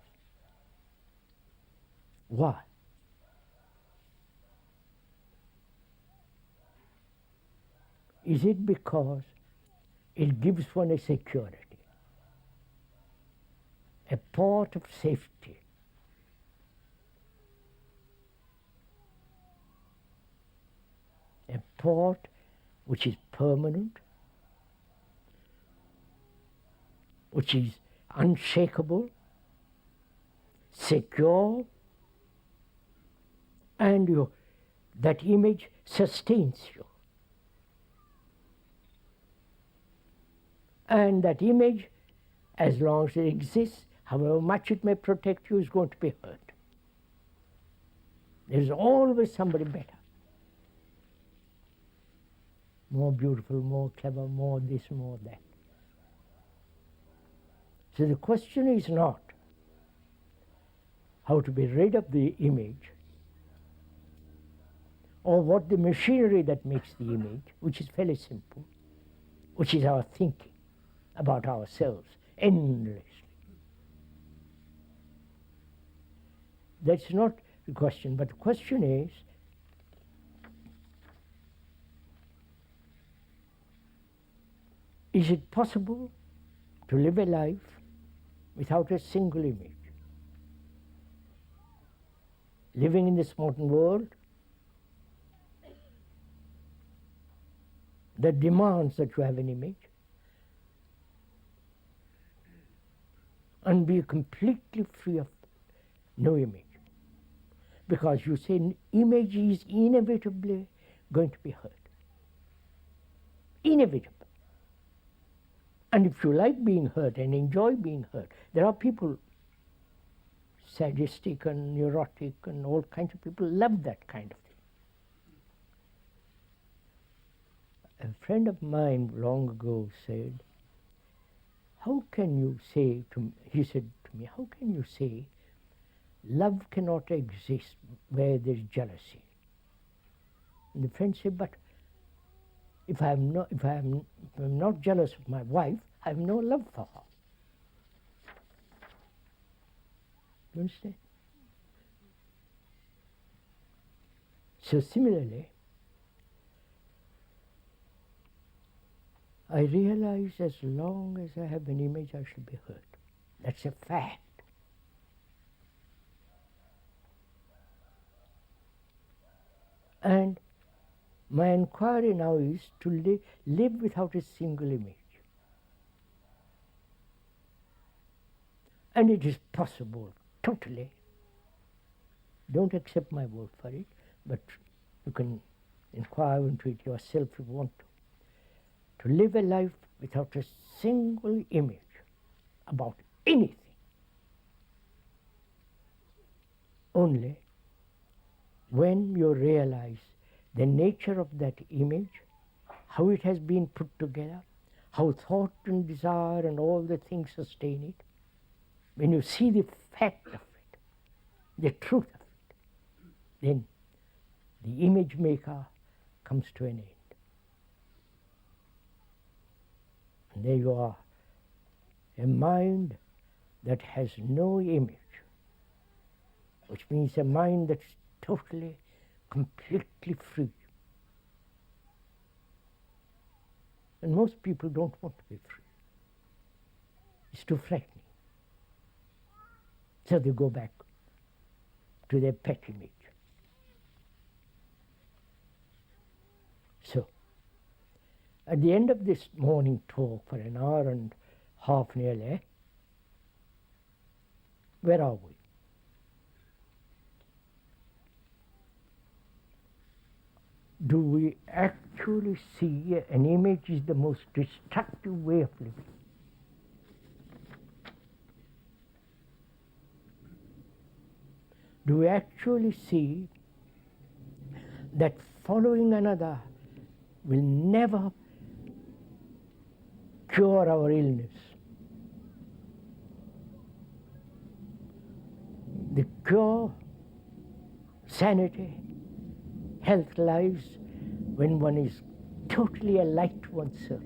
Why? Is it because it gives one a security, a port of safety? A port which is permanent, which is unshakable, secure, and that image sustains you. And that image, as long as it exists, however much it may protect you, is going to be hurt. There is always somebody better. More beautiful, more clever, more this, more that. So the question is not how to be rid of the image, or what the machinery that makes the image, which is fairly simple, which is our thinking about ourselves endlessly. That's not the question, but the question is it possible to live a life without a single image? Living in this modern world that demands that you have an image, and be completely free of no image. Because you say image is inevitably going to be hurt. Inevitable. And if you like being hurt and enjoy being hurt, there are people, sadistic and neurotic and all kinds of people, love that kind of thing. A friend of mine long ago said, how can you say to me, he said to me, how can you say love cannot exist where there's jealousy? And the friend said, but if I'm not jealous of my wife, I have no love for her. You understand? So similarly, I realize as long as I have an image, I shall be hurt. That's a fact. And my inquiry now is to live without a single image. And it is possible, totally. Don't accept my word for it, but you can inquire into it yourself if you want to. To live a life without a single image about anything. Only when you realize the nature of that image, how it has been put together, how thought and desire and all the things sustain it, when you see the fact of it, the truth of it, then the image maker comes to an end. And there you are, a mind that has no image, which means a mind that's totally, completely free. And most people don't want to be free. It's too frightening. So they go back to their pet image. So, at the end of this morning talk for an hour and a half nearly, where are we? Do we actually see an image is the most destructive way of living? Do we actually see that following another will never cure our illness? The cure, sanity, health lies when one is totally alike to oneself.